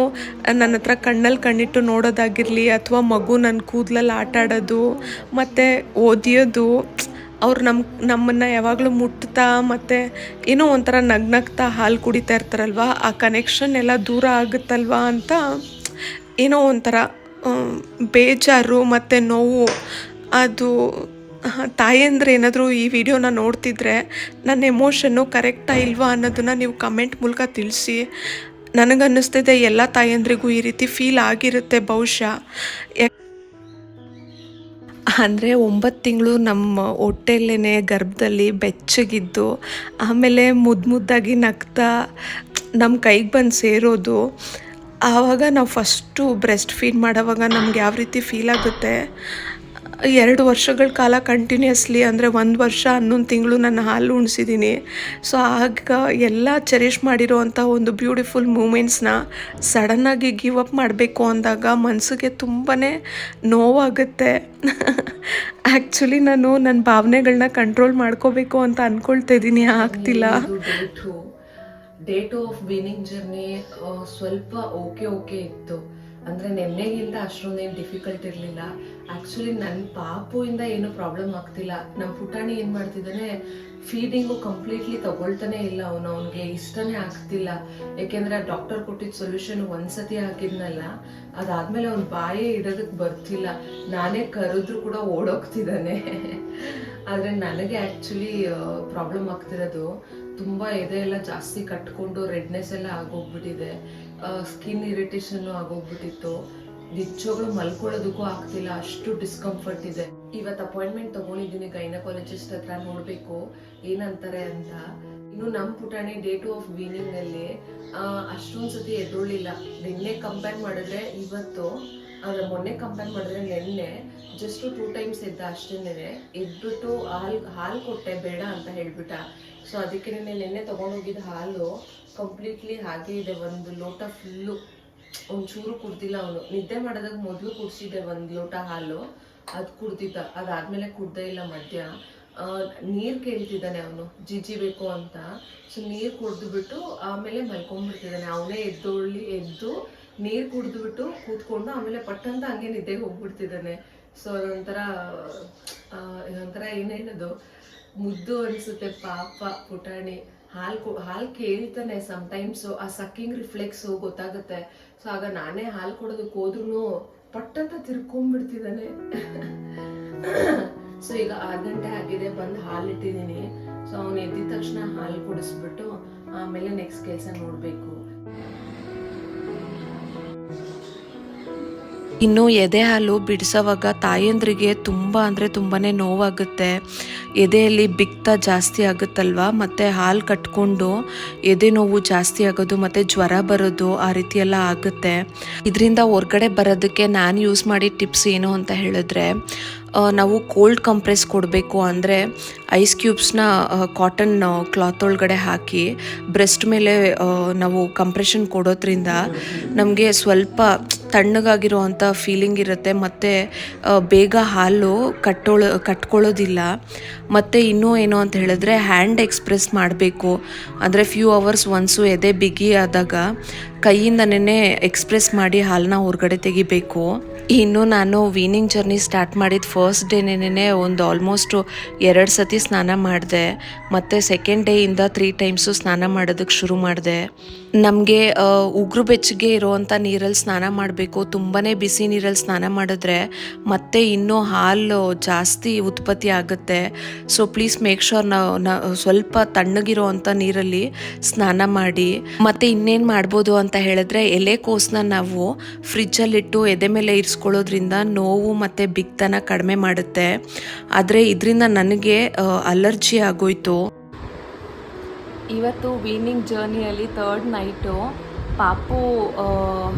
A: ನನ್ನ ಹತ್ರ ಕಣ್ಣಲ್ಲಿ ಕಣ್ಣಿಟ್ಟು ನೋಡೋದಾಗಿರಲಿ, ಅಥವಾ ಮಗು ನನ್ನ ಕೂದಲಲ್ಲಿ ಆಟ ಆಡೋದು ಮತ್ತು ಓದಿಯೋದು, ಅವ್ರು ನಮ್ಮನ್ನು ಯಾವಾಗಲೂ ಮುಟ್ತಾ ಮತ್ತು ಏನೋ ಒಂಥರ ನಗ್ನಗ್ತಾ ಹಾಲು ಕುಡಿತಾ ಇರ್ತಾರಲ್ವ, ಆ ಕನೆಕ್ಷನ್ ಎಲ್ಲ ದೂರ ಆಗುತ್ತಲ್ವ ಅಂತ ಏನೋ ಒಂಥರ ಬೇಜಾರು ಮತ್ತು ನೋವು. ಅದು ತಾಯಂದ್ರೆ ಏನಾದರೂ ಈ ವಿಡಿಯೋನ ನೋಡ್ತಿದ್ರೆ ನನ್ನ ಎಮೋಷನ್ನು ಕರೆಕ್ಟಾ ಇಲ್ವಾ ಅನ್ನೋದನ್ನು ನೀವು ಕಮೆಂಟ್ ಮೂಲಕ ತಿಳಿಸಿ. ನನಗನ್ನಿಸ್ತಿದೆ ಎಲ್ಲ ತಾಯಂದ್ರಿಗೂ ಈ ರೀತಿ ಫೀಲ್ ಆಗಿರುತ್ತೆ ಬಹುಶಃ. ಅಂದರೆ 9 ತಿಂಗಳು ನಮ್ಮ ಹೊಟ್ಟೆಯಲ್ಲೇ ಗರ್ಭದಲ್ಲಿ ಬೆಚ್ಚಗಿದ್ದು, ಆಮೇಲೆ ಮುದ್ದಾಗಿ ನಗ್ತಾ ನಮ್ಮ ಕೈಗೆ ಬಂದು ಸೇರೋದು. ಆವಾಗ ನಾವು ಫಸ್ಟು ಬ್ರೆಸ್ಟ್ ಫೀಡ್ ಮಾಡೋವಾಗ ನಮ್ಗೆ ಯಾವ ರೀತಿ ಫೀಲ್ ಆಗುತ್ತೆ. 2 ವರ್ಷಗಳ ಕಾಲ ಕಂಟಿನ್ಯೂಸ್ಲಿ, ಅಂದರೆ 1 ವರ್ಷ 11 ತಿಂಗಳು ನನ್ನ ಹಾಲು ಉಣಿಸಿದ್ದೀನಿ. ಸೊ ಆಗ ಎಲ್ಲ ಚೆರಿಷ್ ಮಾಡಿರೋ ಅಂಥ ಒಂದು ಬ್ಯೂಟಿಫುಲ್ ಮೂಮೆಂಟ್ಸ್ನ ಸಡನ್ನಾಗಿ ಗಿವ್ ಅಪ್ ಮಾಡಬೇಕು ಅಂದಾಗ ಮನಸ್ಸಿಗೆ ತುಂಬಾ ನೋವಾಗುತ್ತೆ. ಆ್ಯಕ್ಚುಲಿ ನಾನು ನನ್ನ ಭಾವನೆಗಳನ್ನ ಕಂಟ್ರೋಲ್ ಮಾಡ್ಕೋಬೇಕು ಅಂತ ಅಂದ್ಕೊಳ್ತಾ ಇದ್ದೀನಿ, ಆಗ್ತಿಲ್ಲ. ಡೇ 2 ಆಫ್ ವೀನಿಂಗ್ ಜರ್ನಿ ಸ್ವಲ್ಪ ಓಕೆ ಇತ್ತು. ಅಂದರೆ ನೆನ್ನೆಗಿಂತ ಅಷ್ಟೊಂದೇನು ಡಿಫಿಕಲ್ಟ್ ಇರಲಿಲ್ಲ. ಆ್ಯಕ್ಚುಲಿ ನನ್ನ ಪಾಪುಯಿಂದ ಏನೂ ಪ್ರಾಬ್ಲಮ್ ಆಗ್ತಿಲ್ಲ. ನಮ್ಮ ಪುಟಾಣಿ ಏನು ಮಾಡ್ತಿದ್ದಾನೆ, ಫೀಡಿಂಗು ಕಂಪ್ಲೀಟ್ಲಿ ತಗೊಳ್ತಾನೆ ಇಲ್ಲ. ಅವನಿಗೆ ಇಷ್ಟನೇ ಆಗ್ತಿಲ್ಲ. ಏಕೆಂದರೆ ಡಾಕ್ಟರ್ ಕೊಟ್ಟಿದ್ದ ಸೊಲ್ಯೂಷನ್ ಒಂದ್ಸತಿ ಹಾಕಿದ್ನಲ್ಲ, ಅದಾದಮೇಲೆ ಅವ್ನು ಬಾಯೇ ಇಡೋದಕ್ಕೆ ಬರ್ತಿಲ್ಲ. ನಾನೇ ಕರೆದ್ರೂ ಕೂಡ ಓಡೋಗ್ತಿದ್ದಾನೆ. ಆದರೆ ನನಗೆ ಆ್ಯಕ್ಚುಲಿ ಪ್ರಾಬ್ಲಮ್ ಆಗ್ತಿರೋದು, ತುಂಬ ಎದೆ ಎಲ್ಲ ಜಾಸ್ತಿ ಕಟ್ಕೊಂಡು ರೆಡ್ನೆಸ್ ಎಲ್ಲ ಆಗೋಗ್ಬಿಟ್ಟಿದೆ, ಸ್ಕಿನ್ ಇರಿಟೇಷನ್ನು ಆಗೋಗ್ಬಿಟ್ಟಿತ್ತು. ನಿಜವಾಗ್ಲೂ ಮಲ್ಕೊಳ್ಳೋದಕ್ಕೂ ಆಗ್ತಿಲ್ಲ, ಅಷ್ಟು ಡಿಸ್ಕಂಫರ್ಟ್ ಇದೆ. ಇವತ್ತು ಅಪಾಯಿಂಟ್ಮೆಂಟ್ ತಗೊಂಡಿದ್ದೀನಿ ಗೈನಕಾಲಜಿಸ್ಟ್ ಹತ್ರ, ನೋಡಬೇಕು ಏನಂತಾರೆ ಅಂತ. ಇನ್ನು ನಮ್ಮ ಪುಟಾಣಿ ಡೇ 2 ಆಫ್ ವೀನಿಂಗ್ ಅಲ್ಲಿ ಅಷ್ಟೊಂದು ಸತಿ ಎದ್ದೊಳ್ಳಿಲ್ಲ. ನಿನ್ನೆ ಕಂಪೇರ್ ಮಾಡಿದ್ರೆ ಇವತ್ತು, ಮೊನ್ನೆ ಕಂಪೇರ್ ಮಾಡಿದ್ರೆ ನಿನ್ನೆ ಜಸ್ಟ್ 2 ಟೈಮ್ಸ್ ಎದ್ದ ಅಷ್ಟೇನೆ. ಎದ್ಬಿಟ್ಟು ಹಾಲು ಕೊಟ್ಟೆ ಬೇಡ ಅಂತ ಹೇಳ್ಬಿಟ್ಟ. ಸೊ ಅದಕ್ಕೆ ನಿನ್ನೆ ತಗೊಂಡೋಗಿದ್ದ ಹಾಲು ಕಂಪ್ಲೀಟ್ಲಿ ಹಾಗೆ ಇದೆ. 1 ಲೋಟ ಫುಲ್ಲು, ಒಂಚೂರು ಕುಡ್ದಿಲ್ಲ ಅವನು. ನಿದ್ದೆ ಮಾಡೋದಕ್ಕೆ ಮೊದಲು ಕುಡಿಸಿದ್ದೆ 1 ಲೋಟ ಹಾಲು, ಅದು ಕುಡ್ದಿದ್ದ. ಅದಾದ್ಮೇಲೆ ಕುಡ್ದೇ ಇಲ್ಲ. ಮಧ್ಯ ನೀರು ಕೇಳ್ತಿದ್ದಾನೆ ಅವನು, ಜಿಜಿ ಬೇಕು ಅಂತ. ಸೊ ನೀರು ಕುಡಿದ್ಬಿಟ್ಟು ಆಮೇಲೆ ಮಲ್ಕೊಂಡ್ಬಿಡ್ತಿದ್ದಾನೆ. ಅವನೇ ಎದ್ದು ನೀರು ಕುಡಿದ್ಬಿಟ್ಟು ಕೂತ್ಕೊಂಡು ಆಮೇಲೆ ಪಟ್ಟಂತ ಹಂಗೆ ನಿದ್ದೆಗೆ ಹೋಗ್ಬಿಡ್ತಿದ್ದಾನೆ. ಸೊ ಅದೊಂಥರ ಏನೇನದು ಮುದ್ದು ಅನಿಸುತ್ತೆ ಪಾಪ ಪುಟಾಣಿ. ಹಾಲು ಕೇಳ್ತಾನೆ ಸಮ್ಟೈಮ್ಸು, ಆ ಸಕ್ಕಿಂಗ್ ರಿಫ್ಲೆಕ್ಸು ಗೊತ್ತಾಗುತ್ತೆ. ಸೊ ಆಗ ನಾನೇ ಹಾಲು ಕೊಡೋದಕ್ಕೆ ಹೋದ್ರೂ ಪಟ್ಟಂತ ತಿರ್ಕೊಂಡ್ಬಿಡ್ತಿದ್ದಾನೆ. ಸೊ ಈಗ 6 ಗಂಟೆ ಆಗಿದೆ, ಬಂದು ಹಾಲು ಇಟ್ಟಿದ್ದೀನಿ. ಸೊ ಅವನು ಎದ್ದಿದ ತಕ್ಷಣ ಹಾಲು ಕುಡಿಸ್ಬಿಟ್ಟು ಆಮೇಲೆ ನೆಕ್ಸ್ಟ್ ಕೆಲಸ ನೋಡಬೇಕು. ಇನ್ನು ಎದೆ ಹಾಲು ಬಿಡಿಸೋವಾಗ ತಾಯಂದ್ರಿಗೆ ತುಂಬ ಅಂದರೆ ತುಂಬಾ ನೋವಾಗುತ್ತೆ. ಎದೆಯಲ್ಲಿ ಬಿಕ್ತ ಜಾಸ್ತಿ ಆಗುತ್ತಲ್ವ, ಮತ್ತು ಹಾಲು ಕಟ್ಕೊಂಡು ಎದೆ ನೋವು ಜಾಸ್ತಿ ಆಗೋದು ಮತ್ತು ಜ್ವರ ಬರೋದು ಆ ರೀತಿ ಎಲ್ಲ ಆಗುತ್ತೆ. ಇದರಿಂದ ಹೊರ್ಗಡೆ ಬರೋದಕ್ಕೆ ನಾನು ಯೂಸ್ ಮಾಡಿದ ಟಿಪ್ಸ್ ಏನು ಅಂತ ಹೇಳಿದ್ರೆ, ನಾವು ಕೋಲ್ಡ್ ಕಂಪ್ರೆಸ್ ಕೊಡಬೇಕು ಅಂದರೆ ಐಸ್ ಕ್ಯೂಬ್ಸ್ನ ಕಾಟನ್ ಕ್ಲಾತ್ ಒಳಗಡೆ ಹಾಕಿ ಬ್ರೆಸ್ಟ್ ಮೇಲೆ ನಾವು ಕಂಪ್ರೆಷನ್ ಕೊಡೋದ್ರಿಂದ ನಮಗೆ ಸ್ವಲ್ಪ ತಣ್ಣಗಾಗಿರೋವಂಥ ಫೀಲಿಂಗ್ ಇರುತ್ತೆ, ಮತ್ತು ಬೇಗ ಹಾಲು ಕಟ್ಕೊಳ್ಳೋದಿಲ್ಲ. ಮತ್ತು ಇನ್ನೂ ಏನು ಅಂತ ಹೇಳಿದ್ರೆ ಹ್ಯಾಂಡ್ ಎಕ್ಸ್ಪ್ರೆಸ್ ಮಾಡಬೇಕು, ಅಂದರೆ ಫ್ಯೂ ಅವರ್ಸ್ ಒನ್ಸು ಎದೆ ಬಿಗಿ ಆದಾಗ ಕೈಯಿಂದನೇ ಎಕ್ಸ್ಪ್ರೆಸ್ ಮಾಡಿ ಹಾಲನ್ನ ಹೊರಗಡೆ ತೆಗಿಬೇಕು. ಇನ್ನು ನಾನು ವೀನಿಂಗ್ ಜರ್ನಿ ಸ್ಟಾರ್ಟ್ ಮಾಡಿದ ಫಸ್ಟ್ ಡೇನೇನೆ ಒಂದು ಆಲ್ಮೋಸ್ಟು 2 ಸತಿ ಸ್ನಾನ ಮಾಡಿದೆ, ಮತ್ತು ಸೆಕೆಂಡ್ ಡೇಯಿಂದ 3 ಟೈಮ್ಸು ಸ್ನಾನ ಮಾಡೋದಕ್ಕೆ ಶುರು ಮಾಡಿದೆ. ನಮಗೆ ಉಗುರು ಬೆಚ್ಚಗೆ ಇರೋವಂಥ ನೀರಲ್ಲಿ ಸ್ನಾನ ಮಾಡಬೇಕು. ತುಂಬಾ ಬಿಸಿ ನೀರಲ್ಲಿ ಸ್ನಾನ ಮಾಡಿದ್ರೆ ಮತ್ತೆ ಇನ್ನೂ ಹಾಲು ಜಾಸ್ತಿ ಉತ್ಪತ್ತಿ ಆಗುತ್ತೆ. ಸೊ ಪ್ಲೀಸ್ ಮೇಕ್ ಶೋರ್ ನಾವು ಸ್ವಲ್ಪ ತಣ್ಣಗಿರೋವಂಥ ನೀರಲ್ಲಿ ಸ್ನಾನ ಮಾಡಿ. ಮತ್ತು ಇನ್ನೇನು ಮಾಡ್ಬೋದು ಅಂತ ಹೇಳಿದ್ರೆ, ಎಲೆಕೋಸನ್ನ ನಾವು ಫ್ರಿಜ್ಜಲ್ಲಿಟ್ಟು ಎದೆ ಮೇಲೆ ಇರಿಸ್ಕೊಳ್ಳೋದ್ರಿಂದ ನೋವು ಮತ್ತು ಬಿಗ್ತನ ಕಡಿಮೆ ಮಾಡುತ್ತೆ. ಆದರೆ ಇದರಿಂದ ನನಗೆ ಅಲರ್ಜಿ ಆಗೋಯ್ತು. ಇವತ್ತು ವೀನಿಂಗ್ ಜರ್ನಿಯಲ್ಲಿ 3rd ನೈಟು ಪಾಪು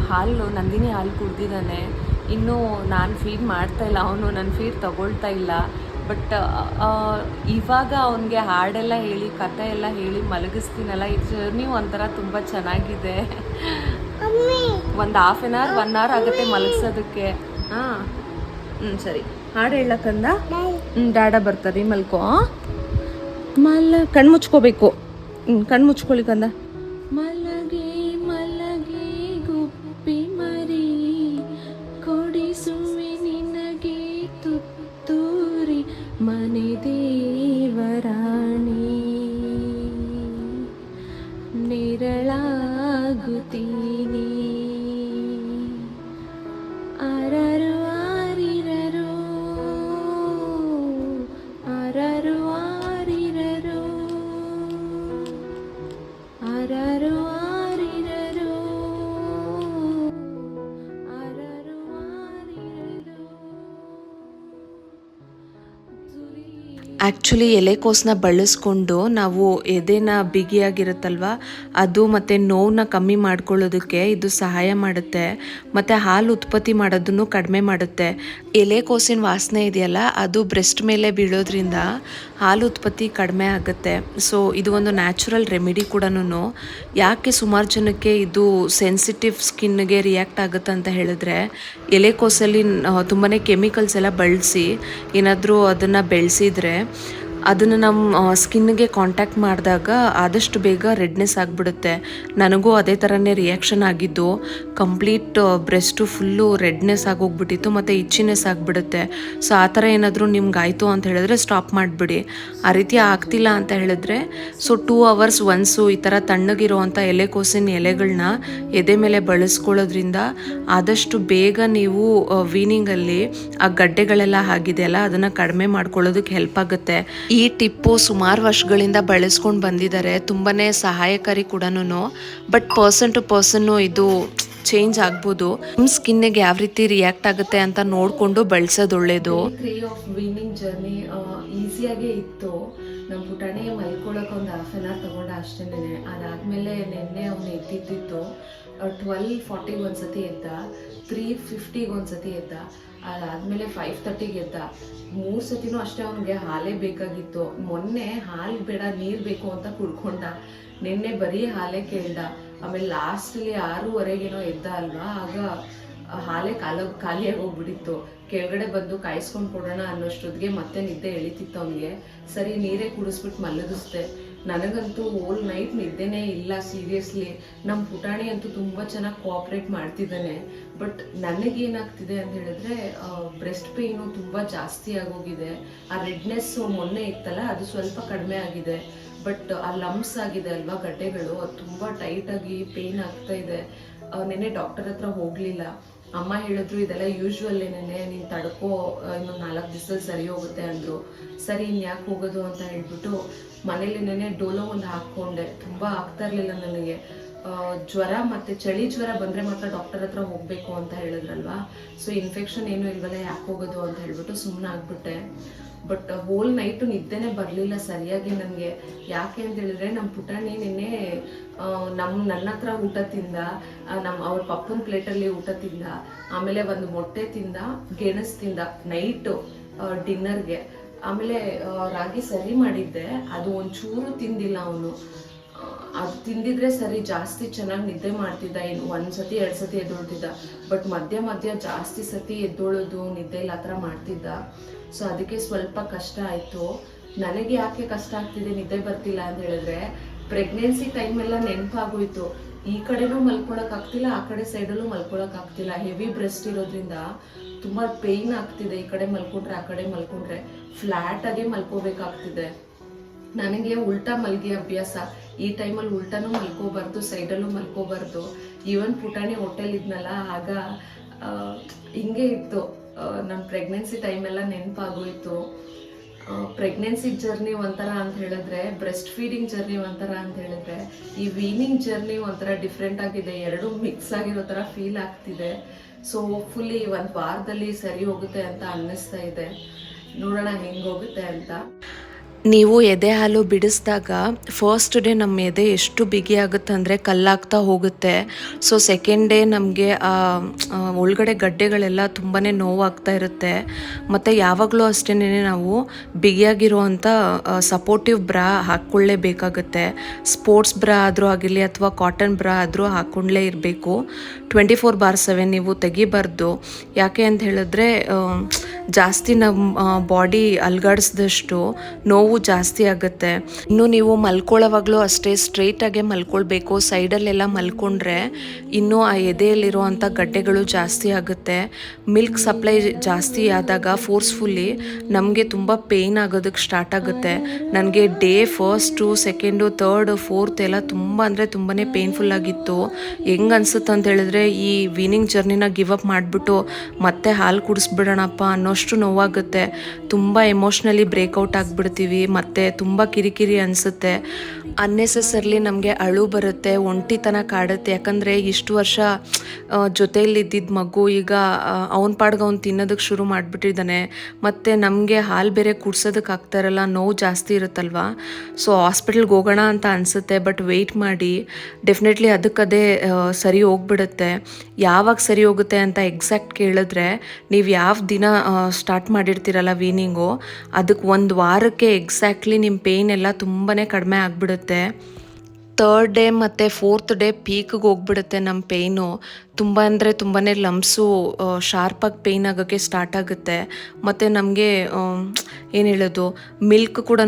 A: ಹಾಲು ನಂದಿನಿ ಹಾಲು ಕುಡ್ದಿದ್ದಾನೆ. ಇನ್ನೂ ನಾನು ಫೀಡ್ ಮಾಡ್ತಾಯಿಲ್ಲ, ಅವನು ನನ್ನ ಫೀಡ್ ತಗೊಳ್ತಾ ಇಲ್ಲ. ಬಟ್ ಇವಾಗ ಅವನಿಗೆ ಹಾಡೆಲ್ಲ ಹೇಳಿ ಕತೆ ಎಲ್ಲ ಹೇಳಿ ಮಲಗಿಸ್ತೀನಲ್ಲ, ಈ ಜರ್ನಿ ಒಂಥರ ತುಂಬ ಚೆನ್ನಾಗಿದೆ. ಒಂದು ಹಾಫ್ ಆನ್ ಅವರ್ 1 ಅವರ್ ಆಗುತ್ತೆ ಮಲಗಿಸೋದಕ್ಕೆ. ಹಾಂ ಸರಿ, ಹಾಡು ಹೇಳಕ್ಕಂದ. ಡ್ಯಾಡ ಬರ್ತಾರೆ, ಮಲ್ಕೋ. ಕಣ್ಣು ಮುಚ್ಕೋಬೇಕು. ಕಣ್ಣು ಮುಚ್ಕೊಳ್ಳಿ ಕಂದ. ಮಲಗೆ ಮಲಗೆ ಗುಪ್ಪಿ ಮರಿ ಕೊಡಿಸುವೆ ನಿನಗೆ ತುತ್ತೂರಿ ಮನೆ ದೇವರಾಣಿ ನೆರಳಾಗುತ್ತೀನಿ. ಅರರು ಆರಿರರು ಅರರು ಆರಿರರು ಅರರು ಆರಿರರು ಅರರು ಆರಿರರು. ಆ್ಯಕ್ಚುಲಿ ಎಲೆಕೋಸನ್ನ ಬಳಸ್ಕೊಂಡು ನಾವು ಎದೆನ ಬಿಗಿಯಾಗಿರುತ್ತಲ್ವ ಅದು ಮತ್ತು ನೋವನ್ನ ಕಮ್ಮಿ ಮಾಡ್ಕೊಳ್ಳೋದಕ್ಕೆ ಇದು ಸಹಾಯ ಮಾಡುತ್ತೆ, ಮತ್ತು ಹಾಲು ಉತ್ಪತ್ತಿ ಮಾಡೋದನ್ನು ಕಡಿಮೆ ಮಾಡುತ್ತೆ. ಎಲೆಕೋಸಿನ ವಾಸನೆ ಇದೆಯಲ್ಲ, ಅದು ಬ್ರೆಸ್ಟ್ ಮೇಲೆ ಬೀಳೋದ್ರಿಂದ ಹಾಲು ಉತ್ಪತ್ತಿ ಕಡಿಮೆ ಆಗುತ್ತೆ. ಸೊ ಇದು ಒಂದು ನ್ಯಾಚುರಲ್ ರೆಮಿಡಿ ಕೂಡ. ಯಾಕೆ ಸುಮಾರು ಜನಕ್ಕೆ ಇದು ಸೆನ್ಸಿಟಿವ್ ಸ್ಕಿನ್ಗೆ ರಿಯಾಕ್ಟ್ ಆಗುತ್ತೆ ಅಂತ ಹೇಳಿದ್ರೆ, ಎಲೆಕೋಸಲ್ಲಿ ತುಂಬಾ ಕೆಮಿಕಲ್ಸ್ ಎಲ್ಲ ಬಳಸಿ ಏನಾದರೂ ಅದನ್ನು ಬೆಳೆಸಿದ್ರೆ ಅದನ್ನು ನಮ್ಮ ಸ್ಕಿನ್ಗೆ ಕಾಂಟ್ಯಾಕ್ಟ್ ಮಾಡಿದಾಗ ಆದಷ್ಟು ಬೇಗ ರೆಡ್ನೆಸ್ ಆಗಿಬಿಡುತ್ತೆ. ನನಗೂ ಅದೇ ಥರನೇ ರಿಯಾಕ್ಷನ್ ಆಗಿದ್ದು, ಕಂಪ್ಲೀಟ್ ಬ್ರೆಸ್ಟು ಫುಲ್ಲು ರೆಡ್ನೆಸ್ ಆಗೋಗ್ಬಿಟ್ಟಿತ್ತು ಮತ್ತು ಇಚ್ಚಿನೆಸ್ ಆಗಿಬಿಡುತ್ತೆ. ಸೊ ಆ ಥರ ಏನಾದರೂ ನಿಮ್ಗೆ ಆಯಿತು ಅಂತ ಹೇಳಿದ್ರೆ ಸ್ಟಾಪ್ ಮಾಡಿಬಿಡಿ. ಆ ರೀತಿ ಆಗ್ತಿಲ್ಲ ಅಂತ ಹೇಳಿದ್ರೆ ಸೊ 2 ಅವರ್ಸ್ ಒನ್ಸು ಈ ಥರ ತಣ್ಣಗಿರುವಂಥ ಎಲೆಕೋಸಿನ ಎಲೆಗಳನ್ನ ಎದೆ ಮೇಲೆ ಬಳಸ್ಕೊಳ್ಳೋದ್ರಿಂದ ಆದಷ್ಟು ಬೇಗ ನೀವು ವೀನಿಂಗಲ್ಲಿ ಆ ಗಡ್ಡೆಗಳೆಲ್ಲ ಆಗಿದೆಯಲ್ಲ ಅದನ್ನು ಕಡಿಮೆ ಮಾಡ್ಕೊಳ್ಳೋದಕ್ಕೆ ಹೆಲ್ಪ್ ಆಗುತ್ತೆ. ಈ ಟಿಪ್ಪು ಸುಮಾರು ವರ್ಷಗಳಿಂದ ಬಳಸ್ಕೊಂಡು ಬಂದಿದ್ದಾರೆ, ತುಂಬಾ ಸಹಾಯಕಾರಿ ಕೂಡ. ಬಟ್ ಪರ್ಸನ್ ಟು ಪರ್ಸನ್ನು ಇದು ಚೇಂಜ್ ಆಗ್ಬೋದು. ನಿಮ್ಮ ಸ್ಕಿನ್ನಿಗೆ ಯಾವ ರೀತಿ ರಿಯಾಕ್ಟ್ ಆಗುತ್ತೆ ಅಂತ ನೋಡಿಕೊಂಡು ಬಳಸೋದು ಒಳ್ಳೆಯದು. 3 ಆಫ್ ವೀನಿಂಗ್ ಜರ್ನಿ ಈಸಿಯಾಗೇ ಇತ್ತು. ನಮ್ಮ ಪುಟಾಣಿ ಮಲ್ಕೊಳ್ಳೋಕೆ ಒಂದು ಹಾಫ್ ಆನ್ ಅವರ್ ತೊಗೊಂಡ ಅಷ್ಟೇನೆ. ಅದಾದಮೇಲೆ ನಿನ್ನೆ ಅವನು ಎದ್ದಿದ್ದು 12:40 ಒಂದ್ಸತಿ ಎದ್ದ, 3:50 ಒಂದ್ಸತಿ ಎದ್ದ, ಅದಾದಮೇಲೆ 5:30 ಎದ್ದ. 3 ಸತಿನೂ ಅಷ್ಟೇ ಅವನಿಗೆ ಹಾಲೇ ಬೇಕಾಗಿತ್ತು. ಮೊನ್ನೆ ಹಾಲು ಬೇಡ ನೀರು ಬೇಕು ಅಂತ ಕುಡ್ಕೊಂಡ, ನಿನ್ನೆ ಬರೀ ಹಾಲೇ ಕೇಳ್ದ. ಆಮೇಲೆ ಲಾಸ್ಟಲ್ಲಿ 6:15 ಎದ್ದ ಅಲ್ವಾ, ಆಗ ಹಾಲೇ ಖಾಲಿಯಾಗಿ ಹೋಗ್ಬಿಟ್ಟಿತ್ತು. ಕೆಳಗಡೆ ಬಂದು ಕಾಯಿಸ್ಕೊಂಡು ಕೊಡೋಣ ಅನ್ನೋಷ್ಟೊತ್ತಿಗೆ ಮತ್ತೆ ನಿದ್ದೆ ಎಳಿತಿತ್ತು ಅವನಿಗೆ. ಸರಿ ನೀರೇ ಕುಡಿಸ್ಬಿಟ್ಟು ಮಲಗಿಸ್ದೆ. ನನಗಂತೂ ಹೋಲ್ ನೈಟ್ ನಿದ್ದೆನೇ ಇಲ್ಲ ಸೀರಿಯಸ್ಲಿ. ನಮ್ಮ ಪುಟಾಣಿ ಅಂತೂ ತುಂಬ ಚೆನ್ನಾಗಿ ಕೋಆಪ್ರೇಟ್ ಮಾಡ್ತಿದ್ದಾನೆ. ಬಟ್ ನನಗೇನಾಗ್ತಿದೆ ಅಂತ ಹೇಳಿದ್ರೆ ಬ್ರೆಸ್ಟ್ ಪೇಯ್ನು ತುಂಬ ಜಾಸ್ತಿ ಆಗೋಗಿದೆ. ಆ ರೆಡ್ನೆಸ್ಸು ಮೊನ್ನೆ ಇತ್ತಲ್ಲ ಅದು ಸ್ವಲ್ಪ ಕಡಿಮೆ ಆಗಿದೆ. ಬಟ್ ಆ ಲಂಪ್ಸ್ ಆಗಿದೆ ಅಲ್ವಾ ಗಡ್ಡೆಗಳು, ಅದು ತುಂಬ ಟೈಟಾಗಿ ಪೇಯ್ನ್ ಆಗ್ತಾ ಇದೆ. ನೆನ್ನೆ ಡಾಕ್ಟರ್ ಹತ್ರ ಹೋಗಲಿಲ್ಲ. ಅಮ್ಮ ಹೇಳಿದ್ರು ಇದೆಲ್ಲ ಯೂಶ್ವಲ್ ಏನೇನೆ, ನೀನು ತಡ್ಕೋ, ಇನ್ನೊಂದು 4 ದಿವಸದಲ್ಲಿ ಸರಿ ಹೋಗುತ್ತೆ ಅಂದರು. ಸರಿ ಇನ್ಯಾಕೆ ಹೋಗೋದು ಅಂತ ಹೇಳ್ಬಿಟ್ಟು ಮನೇಲಿ ನೆನೆ ಡೋಲೋ ಒಂದು ಹಾಕ್ಕೊಂಡೆ. ತುಂಬ ಆಗ್ತಾ ಇರಲಿಲ್ಲ ನನಗೆ. ಜ್ವರ ಮತ್ತು ಚಳಿ ಜ್ವರ ಬಂದರೆ ಮಾತ್ರ ಡಾಕ್ಟರ್ ಹತ್ರ ಹೋಗಬೇಕು ಅಂತ ಹೇಳಿದ್ರಲ್ವಾ. ಸೊ ಇನ್ಫೆಕ್ಷನ್ ಏನೂ ಇಲ್ವಲ್ಲ, ಯಾಕೆ ಹೋಗೋದು ಅಂತ ಹೇಳ್ಬಿಟ್ಟು ಸುಮ್ಮನೆ ಆಗ್ಬಿಟ್ಟೆ. ಬಟ್ ಹೋಲ್ ನೈಟು ನಿದ್ದೆನೇ ಬರಲಿಲ್ಲ ಸರಿಯಾಗಿ ನನಗೆ. ಯಾಕೆ ಅಂತ ಹೇಳಿದ್ರೆ ನಮ್ಮ ಪುಟಾಣಿ ನಿನ್ನೆ ನನ್ನ ಹತ್ರ ಊಟ ತಿಂದ, ಅವ್ರ ಪಪ್ಪನ ಪ್ಲೇಟಲ್ಲಿ ಊಟ ತಿಂದ, ಆಮೇಲೆ ಒಂದು ಮೊಟ್ಟೆ ತಿಂದ, ಗೆಣಸು ತಿಂದ ನೈಟು ಡಿನ್ನರ್ಗೆ. ಆಮೇಲೆ ರಾಗಿ ಸರಿ ಮಾಡಿದ್ದೆ, ಅದು ಒಂಚೂರು ತಿಂದಿಲ್ಲ ಅವನು. ಅದು ತಿಂದಿದ್ರೆ ಸರಿ ಜಾಸ್ತಿ ಚೆನ್ನಾಗಿ ನಿದ್ದೆ ಮಾಡ್ತಿದ್ದ, ಇನ್ನು 1 ಸತಿ 2 ಸತಿ ಎದ್ದೊಳ್ತಿದ್ದ. ಬಟ್ ಮಧ್ಯ ಜಾಸ್ತಿ ಸತಿ ಎದ್ದೊಳೋದು, ನಿದ್ದೆ ಇಲ್ಲ ಆ ಥರ ಮಾಡ್ತಿದ್ದ. ಸೊ ಅದಕ್ಕೆ ಸ್ವಲ್ಪ ಕಷ್ಟ ಆಯಿತು. ನನಗೆ ಯಾಕೆ ಕಷ್ಟ ಆಗ್ತಿದೆ, ನಿದ್ದೆ ಬರ್ತಿಲ್ಲ ಅಂತ ಹೇಳಿದ್ರೆ, ಪ್ರೆಗ್ನೆನ್ಸಿ ಟೈಮೆಲ್ಲ ನೆನಪಾಗೋಯ್ತು. ಈ ಕಡೆನೂ ಮಲ್ಕೊಳಕ್ಕಾಗ್ತಿಲ್ಲ, ಆ ಕಡೆ ಸೈಡಲ್ಲೂ ಮಲ್ಕೊಳಕ್ಕಾಗ್ತಿಲ್ಲ. ಹೆವಿ ಬ್ರೆಸ್ಟ್ ಇರೋದ್ರಿಂದ ತುಂಬ ಪೇಯ್ನ್ ಆಗ್ತಿದೆ. ಈ ಕಡೆ ಮಲ್ಕೊಂಡ್ರೆ ಆ ಕಡೆ ಮಲ್ಕೊಂಡ್ರೆ ಫ್ಲ್ಯಾಟಾಗೆ ಮಲ್ಕೋಬೇಕಾಗ್ತಿದೆ. ನನಗೆ ಉಲ್ಟಾ ಮಲ್ಗಿ ಅಭ್ಯಾಸ. ಈ ಟೈಮಲ್ಲಿ ಉಲ್ಟಾನೂ ಮಲ್ಕೋಬಾರ್ದು, ಸೈಡಲ್ಲೂ ಮಲ್ಕೋಬಾರ್ದು. ಈವನ್ ಪುಟಾಣಿ ಹೋಟೆಲಿದ್ನಲ್ಲ, ಆಗ ಹಿಂಗೆ ಇತ್ತು. ನನ್ನ ಪ್ರೆಗ್ನೆನ್ಸಿ ಟೈಮೆಲ್ಲ ನೆನಪಾಗೋಯ್ತು. ಪ್ರೆಗ್ನೆನ್ಸಿ ಜರ್ನಿ ಒಂಥರ ಅಂತ ಹೇಳಿದ್ರೆ, ಬ್ರೆಸ್ಟ್ ಫೀಡಿಂಗ್ ಜರ್ನಿ ಒಂಥರ ಅಂತ ಹೇಳಿದ್ರೆ, ಈ ವೀನಿಂಗ್ ಜರ್ನಿ ಒಂಥರ ಡಿಫ್ರೆಂಟ್ ಆಗಿದೆ. ಎರಡೂ ಮಿಕ್ಸ್ ಆಗಿರೋ ಥರ ಫೀಲ್ ಆಗ್ತಿದೆ. ಸೊ ಹೋಪ್ಫುಲಿ 1 ವಾರದಲ್ಲಿ ಸರಿ ಹೋಗುತ್ತೆ ಅಂತ ಅನ್ನಿಸ್ತಾ ಇದೆ. ನೋಡೋಣ ಹೆಂಗೋಗುತ್ತೆ ಅಂತ.
B: ನೀವು ಎದೆ ಹಾಲು ಬಿಡಿಸಿದಾಗ ಫಸ್ಟ್ ಡೇ ನಮ್ಮ ಎದೆ ಎಷ್ಟು ಬಿಗಿ ಆಗುತ್ತೆ ಅಂದರೆ ಕಲ್ಲಾಗ್ತಾ ಹೋಗುತ್ತೆ. ಸೊ ಸೆಕೆಂಡ್ ಡೇ ನಮಗೆ ಒಳಗಡೆ ಗಡ್ಡೆಗಳೆಲ್ಲ ತುಂಬಾ ನೋವಾಗ್ತಾ ಇರುತ್ತೆ. ಮತ್ತು ಯಾವಾಗಲೂ ಅಷ್ಟೇ ನಾವು ಬಿಗಿಯಾಗಿರುವಂಥ ಸಪೋರ್ಟಿವ್ ಬ್ರಾ ಹಾಕ್ಕೊಳ್ಳೇಬೇಕಾಗುತ್ತೆ. ಸ್ಪೋರ್ಟ್ಸ್ ಬ್ರಾ ಆದರೂ ಆಗಿರಲಿ ಅಥವಾ ಕಾಟನ್ ಬ್ರಾ ಆದರೂ ಹಾಕ್ಕೊಂಡ್ಲೇ ಇರಬೇಕು. 24/7 ನೀವು ತೆಗಿಬಾರ್ದು. ಯಾಕೆ ಅಂತ ಹೇಳಿದ್ರೆ ಜಾಸ್ತಿ ನಮ್ಮ ಬಾಡಿ ಅಲ್ಗಾಡಿಸಿದಷ್ಟು ನೋವು ಜಾಸ್ತಿ ಆಗುತ್ತೆ. ಇನ್ನು ನೀವು ಮಲ್ಕೊಳ್ಳೋವಾಗಲೂ ಅಷ್ಟೇ ಸ್ಟ್ರೈಟಾಗೆ ಮಲ್ಕೊಳ್ಬೇಕು. ಸೈಡಲ್ಲೆಲ್ಲ ಮಲ್ಕೊಂಡ್ರೆ ಇನ್ನೂ ಆ ಎದೆಯಲ್ಲಿರುವಂಥ ಗಡ್ಡೆಗಳು ಜಾಸ್ತಿ ಆಗುತ್ತೆ. ಮಿಲ್ಕ್ ಸಪ್ಲೈ ಜಾಸ್ತಿ ಆದಾಗ ಫೋರ್ಸ್ಫುಲ್ಲಿ ನಮಗೆ ತುಂಬ ಪೇಯ್ನ್ ಆಗೋದಕ್ಕೆ ಸ್ಟಾರ್ಟ್ ಆಗುತ್ತೆ. ನನಗೆ ಡೇ 1, 2, 3, 4 ಎಲ್ಲ ತುಂಬ ಅಂದರೆ ತುಂಬಾ ಪೇನ್ಫುಲ್ ಆಗಿತ್ತು. ಹೆಂಗೆ ಅನ್ಸುತ್ತೆ ಅಂತ ಹೇಳಿದ್ರೆ, ಈ ವೀನಿಂಗ್ ಜರ್ನಿನ ಗಿವ್ ಅಪ್ ಮಾಡಿಬಿಟ್ಟು ಮತ್ತೆ ಹಾಲು ಕುಡಿಸ್ಬಿಡೋಣಪ್ಪ ಅನ್ನೋಷ್ಟು ನೋವಾಗುತ್ತೆ. ತುಂಬ ಎಮೋಷ್ನಲಿ ಬ್ರೇಕ್ಔಟ್ ಆಗಿಬಿಡ್ತೀವಿ. ಮತ್ತು ತುಂಬ ಕಿರಿಕಿರಿ ಅನಿಸುತ್ತೆ. ಅನ್ನೆಸೆಸರ್ಲಿ ನಮಗೆ ಅಳು ಬರುತ್ತೆ, ಒಂಟಿತನ ಕಾಡುತ್ತೆ. ಯಾಕಂದರೆ ಇಷ್ಟು ವರ್ಷ ಜೊತೆಯಲ್ಲಿದ್ದಿದ್ದ ಮಗು ಈಗ ಅವನ ಪಾಡ್ಗೆ ಅವ್ನು ತಿನ್ನೋದಕ್ಕೆ ಶುರು ಮಾಡಿಬಿಟ್ಟಿದ್ದಾನೆ. ಮತ್ತು ನಮಗೆ ಹಾಲು ಬೇರೆ ಕುಡ್ಸೋದಕ್ಕೆ ಆಗ್ತಾ ಇರಲ್ಲ, ನೋವು ಜಾಸ್ತಿ ಇರುತ್ತಲ್ವ. ಸೊ ಹಾಸ್ಪಿಟ್ಲ್ಗೆ ಹೋಗೋಣ ಅಂತ ಅನಿಸುತ್ತೆ. ಬಟ್ ವೆಯ್ಟ್ ಮಾಡಿ, ಡೆಫಿನೆಟ್ಲಿ ಅದಕ್ಕದೇ ಸರಿ ಹೋಗ್ಬಿಡುತ್ತೆ. ಯಾವಾಗ ಸರಿ ಹೋಗುತ್ತೆ ಅಂತ ಎಕ್ಸಾಕ್ಟ್ ಕೇಳಿದ್ರೆ, ನೀವು ಯಾವ ದಿನ ಸ್ಟಾರ್ಟ್ ಮಾಡಿರ್ತೀರಲ್ಲ ವೀನಿಂಗು, ಅದಕ್ಕೆ 1 ವಾರಕ್ಕೆ ಎಕ್ಸಾಕ್ಟ್ಲಿ ನಿಮ್ಮ ಪೇಯ್ನ್ ಎಲ್ಲ ತುಂಬಾ ಕಡಿಮೆ ಆಗಿಬಿಡುತ್ತೆ. 3rd ಡೇ ಮತ್ತು 4th ಡೇ ಪೀಕ್ಗೆ ಹೋಗ್ಬಿಡುತ್ತೆ ನಮ್ಮ ಪೇಯ್ನು. ತುಂಬ ಅಂದರೆ ತುಂಬಾ ಲಮ್ಸು ಶಾರ್ಪಾಗಿ ಪೇಯ್ನ್ ಆಗೋಕ್ಕೆ ಸ್ಟಾರ್ಟ್ ಆಗುತ್ತೆ. ಮತ್ತು ನಮಗೆ ಏನು ಹೇಳೋದು, ಮಿಲ್ಕ್ ಕೂಡ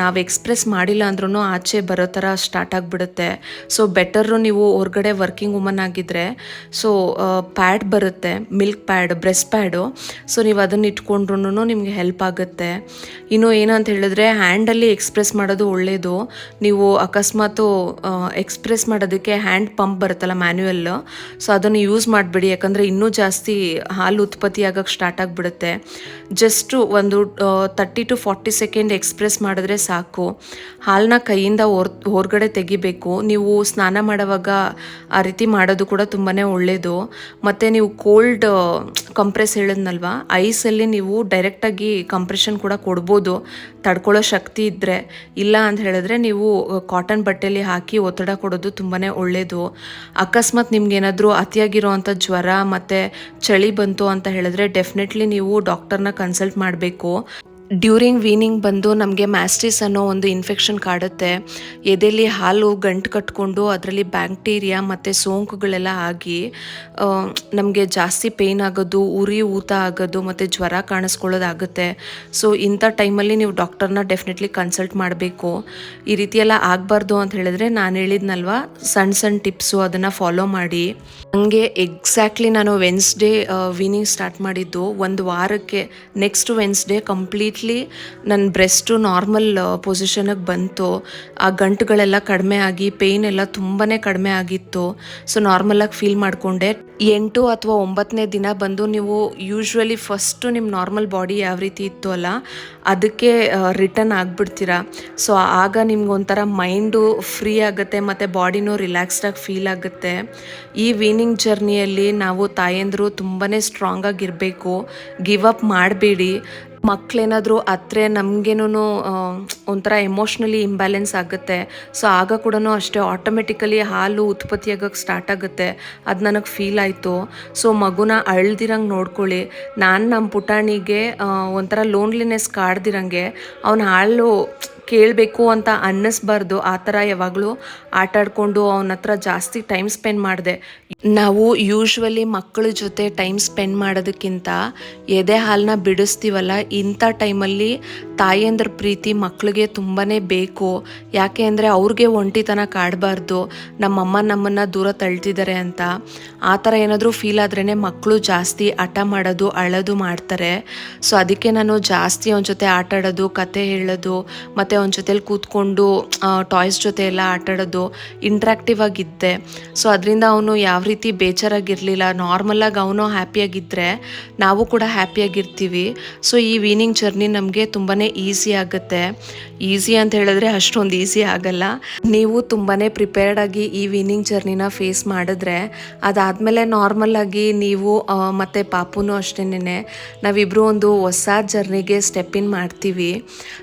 B: ನಾವು ಎಕ್ಸ್ಪ್ರೆಸ್ ಮಾಡಿಲ್ಲ ಅಂದ್ರೂ ಆಚೆ ಬರೋ ಥರ ಸ್ಟಾರ್ಟ್ ಆಗಿಬಿಡುತ್ತೆ. ಸೊ ಬೆಟರು ನೀವು ಹೊರಗಡೆ ವರ್ಕಿಂಗ್ ವುಮನ್ ಆಗಿದ್ದರೆ, ಸೊ ಪ್ಯಾಡ್ ಬರುತ್ತೆ, milk pad, breast pad. So ನೀವು ಅದನ್ನು ಇಟ್ಕೊಂಡ್ರೂ ನಿಮಗೆ ಹೆಲ್ಪ್ ಆಗುತ್ತೆ. ಇನ್ನು ಏನಂತ ಹೇಳಿದ್ರೆ, ಹ್ಯಾಂಡಲ್ಲಿ ಎಕ್ಸ್ಪ್ರೆಸ್ ಮಾಡೋದು ಒಳ್ಳೆಯದು. ನೀವು ಅಕಸ್ಮಾತು ಎಕ್ಸ್ಪ್ರೆಸ್ ಮಾಡೋದಕ್ಕೆ ಹ್ಯಾಂಡ್ ಪಂಪ್ ಬರುತ್ತಲ್ಲ, ಮ್ಯಾನ್ಯುಯಲ್, ಸೊ ಅದನ್ನು ಯೂಸ್ ಮಾಡಬೇಡಿ. ಯಾಕಂದರೆ ಇನ್ನೂ ಜಾಸ್ತಿ ಹಾಲು ಉತ್ಪತ್ತಿ ಆಗೋಕ್ಕೆ ಸ್ಟಾರ್ಟ್ ಆಗಿಬಿಡುತ್ತೆ. ಜಸ್ಟು ಒಂದು 30 to 40 ಸೆಕೆಂಡ್ ಎಕ್ಸ್ಪ್ರೆಸ್ ಮಾಡಿದ್ರೆ ಸಾಕು. ಹಾಲನ್ನ ಕೈಯಿಂದ ಹೊರಗಡೆ ತೆಗಿಬೇಕು. ನೀವು ಸ್ನಾನ ಮಾಡೋವಾಗ ಆ ರೀತಿ ಮಾಡೋದು ಕೂಡ ತುಂಬಾ ಒಳ್ಳೆಯದು. ಮತ್ತು ನೀವು ಕೋಲ್ಡ್ ಕಂಪ್ರೆಸ್ ಹೇಳಿದ್ನಲ್ವ, ಐಸಲ್ಲಿ ನೀವು ಡೈರೆಕ್ಟಾಗಿ ಕಂಪ್ರೆಷನ್ ಕೂಡ ಕೊಡ್ಬೋದು, ತಡ್ಕೊಳ್ಳೋ ಶಕ್ತಿ ಇದ್ದರೆ. ಇಲ್ಲ ಅಂತ ಹೇಳಿದ್ರೆ ನೀವು ಕಾಟನ್ ಬಟ್ಟೆಯಲ್ಲಿ ಹಾಕಿ ಒತ್ತಡ ಕೊಡೋದು ತುಂಬಾ ಒಳ್ಳೆಯದು. ಅಕಸ್ಮಾತ್ ನಿಮ್ಗೇನಾದರೂ ಅತಿಯಾಗಿರೋ ಅಂಥ ಜ್ವರ ಮತ್ತು ಚಳಿ ಬಂತು ಅಂತ ಹೇಳಿದ್ರೆ, ಡೆಫಿನೆಟ್ಲಿ ನೀವು ಡಾಕ್ಟರ್ನ ಕನ್ಸಲ್ಟ್ ಮಾಡಬೇಕು. ಡ್ಯೂರಿಂಗ್ ವೀನಿಂಗ್ ಬಂದು ನಮಗೆ ಮ್ಯಾಸ್ಟಿಸ್ ಅನ್ನೋ ಒಂದು ಇನ್ಫೆಕ್ಷನ್ ಕಾಡುತ್ತೆ. ಎದೆಯಲ್ಲಿ ಹಾಲು ಗಂಟು ಕಟ್ಕೊಂಡು ಅದರಲ್ಲಿ ಬ್ಯಾಕ್ಟೀರಿಯಾ ಮತ್ತು ಸೋಂಕುಗಳೆಲ್ಲ ಆಗಿ ನಮಗೆ ಜಾಸ್ತಿ ಪೇಯ್ನ್ ಆಗೋದು, ಉರಿ ಊತ ಆಗೋದು ಮತ್ತು ಜ್ವರ ಕಾಣಿಸ್ಕೊಳ್ಳೋದಾಗುತ್ತೆ. ಸೊ ಇಂಥ ಟೈಮಲ್ಲಿ ನೀವು ಡಾಕ್ಟರ್ನ ಡೆಫಿನೆಟ್ಲಿ ಕನ್ಸಲ್ಟ್ ಮಾಡಬೇಕು. ಈ ರೀತಿಯೆಲ್ಲ ಆಗಬಾರ್ದು ಅಂತ ಹೇಳಿದ್ರೆ, ನಾನು ಹೇಳಿದ್ನಲ್ವ ಸಣ್ಣ ಟಿಪ್ಸು, ಅದನ್ನು ಫಾಲೋ ಮಾಡಿ. ನನಗೆ ಎಕ್ಸಾಕ್ಟ್ಲಿ ನಾನು ವೆನ್ಸ್ಡೇ ವೀನಿಂಗ್ ಸ್ಟಾರ್ಟ್ ಮಾಡಿದ್ದು 1 ವಾರಕ್ಕೆ. ನೆಕ್ಸ್ಟ್ ವೆನ್ಸ್ಡೇ ಕಂಪ್ಲೀಟ್ಲಿ ನನ್ನ ಬ್ರೆಸ್ಟು ನಾರ್ಮಲ್ ಪೊಸಿಷನ್ಗೆ ಬಂತು. ಆ ಗಂಟುಗಳೆಲ್ಲ ಕಡಿಮೆ ಆಗಿ ಪೇಯ್ನ್ ಎಲ್ಲ ತುಂಬಾ ಕಡಿಮೆ ಆಗಿತ್ತು. ಸೊ ನಾರ್ಮಲಾಗಿ ಫೀಲ್ ಮಾಡಿಕೊಂಡೆ. 8 ಅಥವಾ 9ನೇ ದಿನ ಬಂದು ನೀವು ಯೂಶ್ವಲಿ ಫಸ್ಟು ನಿಮ್ಮ ನಾರ್ಮಲ್ ಬಾಡಿ ಯಾವ ರೀತಿ ಇತ್ತು ಅಲ್ಲ ಅದಕ್ಕೆ ರಿಟರ್ನ್ ಆಗಿಬಿಡ್ತೀರಾ. ಸೊ ಆಗ ನಿಮ್ಗೊಂಥರ ಮೈಂಡು ಫ್ರೀ ಆಗುತ್ತೆ ಮತ್ತು ಬಾಡಿನೂ ರಿಲ್ಯಾಕ್ಸ್ಡಾಗಿ ಫೀಲ್ ಆಗುತ್ತೆ. ಈ ವೀನಿಂಗ್ ಜರ್ನಿಯಲ್ಲಿ ನಾವು ತಾಯಂದಿರು ತುಂಬಾ ಸ್ಟ್ರಾಂಗಾಗಿರಬೇಕು, ಗಿವ್ ಅಪ್ ಮಾಡಬೇಡಿ. ಮಕ್ಕಳೇನಾದರೂ ಹತ್ರ ನಮಗೇನೂ ಒಂಥರ ಎಮೋಷ್ನಲಿ ಇಂಬ್ಯಾಲೆನ್ಸ್ ಆಗುತ್ತೆ. ಸೊ ಆಗ ಕೂಡ ಅಷ್ಟೇ ಆಟೋಮೆಟಿಕಲಿ ಹಾಲು ಉತ್ಪತ್ತಿಯಾಗಕ್ಕೆ ಸ್ಟಾರ್ಟ್ ಆಗುತ್ತೆ. ಅದು ನನಗೆ ಫೀಲ್ ಆಯಿತು. ಸೊ ಮಗುನ ಅಳ್ದಿರಂಗೆ ನೋಡ್ಕೊಳ್ಳಿ. ನಾನು ನಮ್ಮ ಪುಟಾಣಿಗೆ ಒಂಥರ ಲೋನ್ಲಿನೆಸ್ ಕಾಡ್ದಿರಂಗೆ ಅವನ ಹಾಲು ಕೇಳಬೇಕು ಅಂತ ಅನ್ನಿಸ್ಬಾರ್ದು. ಆ ಥರ ಯಾವಾಗಲೂ ಆಟಾಡಿಕೊಂಡು ಅವನ ಹತ್ರ ಜಾಸ್ತಿ ಟೈಮ್ ಸ್ಪೆಂಡ್ ಮಾಡಿದೆ. ನಾವು ಯೂಶ್ವಲಿ ಮಕ್ಕಳ ಜೊತೆ ಟೈಮ್ ಸ್ಪೆಂಡ್ ಮಾಡೋದಕ್ಕಿಂತ ಎದೆ ಹಾಲನ್ನ ಬಿಡಿಸ್ತೀವಲ್ಲ, ಇಂಥ ಟೈಮಲ್ಲಿ ತಾಯಂದ್ರ ಪ್ರೀತಿ ಮಕ್ಕಳಿಗೆ ತುಂಬಾ ಬೇಕು. ಯಾಕೆ ಅಂದರೆ ಅವ್ರಿಗೆ ಒಂಟಿತನ ಕಾಡಬಾರ್ದು, ನಮ್ಮಮ್ಮ ನಮ್ಮನ್ನು ದೂರ ತಳ್ತಿದ್ದಾರೆ ಅಂತ. ಆ ಥರ ಏನಾದರೂ ಫೀಲ್ ಆದ್ರೇ ಮಕ್ಕಳು ಜಾಸ್ತಿ ಹಠ ಮಾಡೋದು, ಅಳೋದು ಮಾಡ್ತಾರೆ. ಸೊ ಅದಕ್ಕೆ ನಾನು ಜಾಸ್ತಿ ಅವನ ಜೊತೆ ಆಟಾಡೋದು, ಕತೆ ಹೇಳೋದು, ಮತ್ತು ಅವನ ಜೊತೆಲಿ ಕೂತ್ಕೊಂಡು ಟಾಯ್ಸ್ ಜೊತೆ ಎಲ್ಲ ಆಟಾಡೋದು, ಇಂಟ್ರ್ಯಾಕ್ಟಿವ್ ಆಗಿದ್ದೆ. ಸೊ ಅದರಿಂದ ಅವನು ಯಾವ ರೀತಿ ಬೇಜಾರಾಗಿರಲಿಲ್ಲ. ನಾರ್ಮಲಾಗಿ ಅವನು ಹ್ಯಾಪಿಯಾಗಿದ್ದರೆ ನಾವು ಕೂಡ ಹ್ಯಾಪಿಯಾಗಿರ್ತೀವಿ. ಸೊ ಈ ವೀನಿಂಗ್ ಜರ್ನಿ ನಮಗೆ ತುಂಬಾ ಈಸಿ ಆಗುತ್ತೆ. ಈಸಿ ಅಂತ ಹೇಳಿದ್ರೆ ಅಷ್ಟೊಂದು ಈಸಿ ಆಗಲ್ಲ. ನೀವು ತುಂಬಾ ಪ್ರಿಪೇರ್ಡ್ ಆಗಿ ಈ ವೀನಿಂಗ್ ಜರ್ನಿನ ಫೇಸ್ ಮಾಡಿದ್ರೆ ಅದಾದಮೇಲೆ ನಾರ್ಮಲಾಗಿ ನೀವು ಮತ್ತು ಪಾಪುನೂ ಅಷ್ಟೇನೆ ನಾವಿಬ್ಬರು ಒಂದು ಹೊಸ ಜರ್ನಿಗೆ ಸ್ಟೆಪ್ ಇನ್ ಮಾಡ್ತೀವಿ.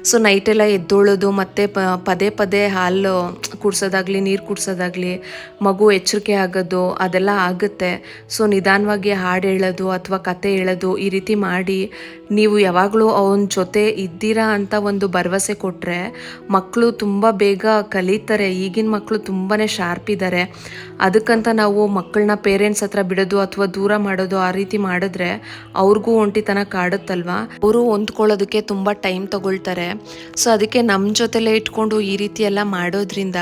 B: ಸೊ ನೈಟೆಲ್ಲ ಎದ್ದೋಳೋದು ಮತ್ತು ಪದೇ ಪದೇ ಹಾಲು ಕುಡ್ಸೋದಾಗಲಿ, ನೀರು ಕುಡ್ಸೋದಾಗಲಿ, ಮಗು ಎಚ್ಚರಿಕೆ ಆಗೋದು ಅದೆಲ್ಲ ಆಗುತ್ತೆ. ಸೊ ನಿಧಾನವಾಗಿ ಹಾಡು ಹೇಳೋದು ಅಥವಾ ಕತೆ ಹೇಳೋದು ಈ ರೀತಿ ಮಾಡಿ ನೀವು ಯಾವಾಗಲೂ ಅವನ ಜೊತೆ ಇದ್ದೀರಾ ಅಂತ ಒಂದು ಭರವಸೆ ಕೊಟ್ಟರೆ ಮಕ್ಕಳು ತುಂಬ ಬೇಗ ಕಲಿತಾರೆ. ಈಗಿನ ಮಕ್ಕಳು ತುಂಬಾ ಶಾರ್ಪ್ ಇದ್ದಾರೆ. ಅದಕ್ಕಂತ ನಾವು ಮಕ್ಕಳನ್ನ ಪೇರೆಂಟ್ಸ್ ಹತ್ರ ಬಿಡೋದು ಅಥವಾ ದೂರ ಮಾಡೋದು ಆ ರೀತಿ ಮಾಡಿದ್ರೆ ಅವ್ರಿಗೂ ಒಂಟಿತನ ಕಾಡುತ್ತಲ್ವಾ, ಅವರು ಹೊಂದ್ಕೊಳ್ಳೋದಕ್ಕೆ ತುಂಬ ಟೈಮ್ ತಗೊಳ್ತಾರೆ. ಸೊ ಅದಕ್ಕೆ ನಮ್ಮ ಜೊತೆಲೇ ಇಟ್ಕೊಂಡು ಈ ರೀತಿ ಎಲ್ಲ ಮಾಡೋದ್ರಿಂದ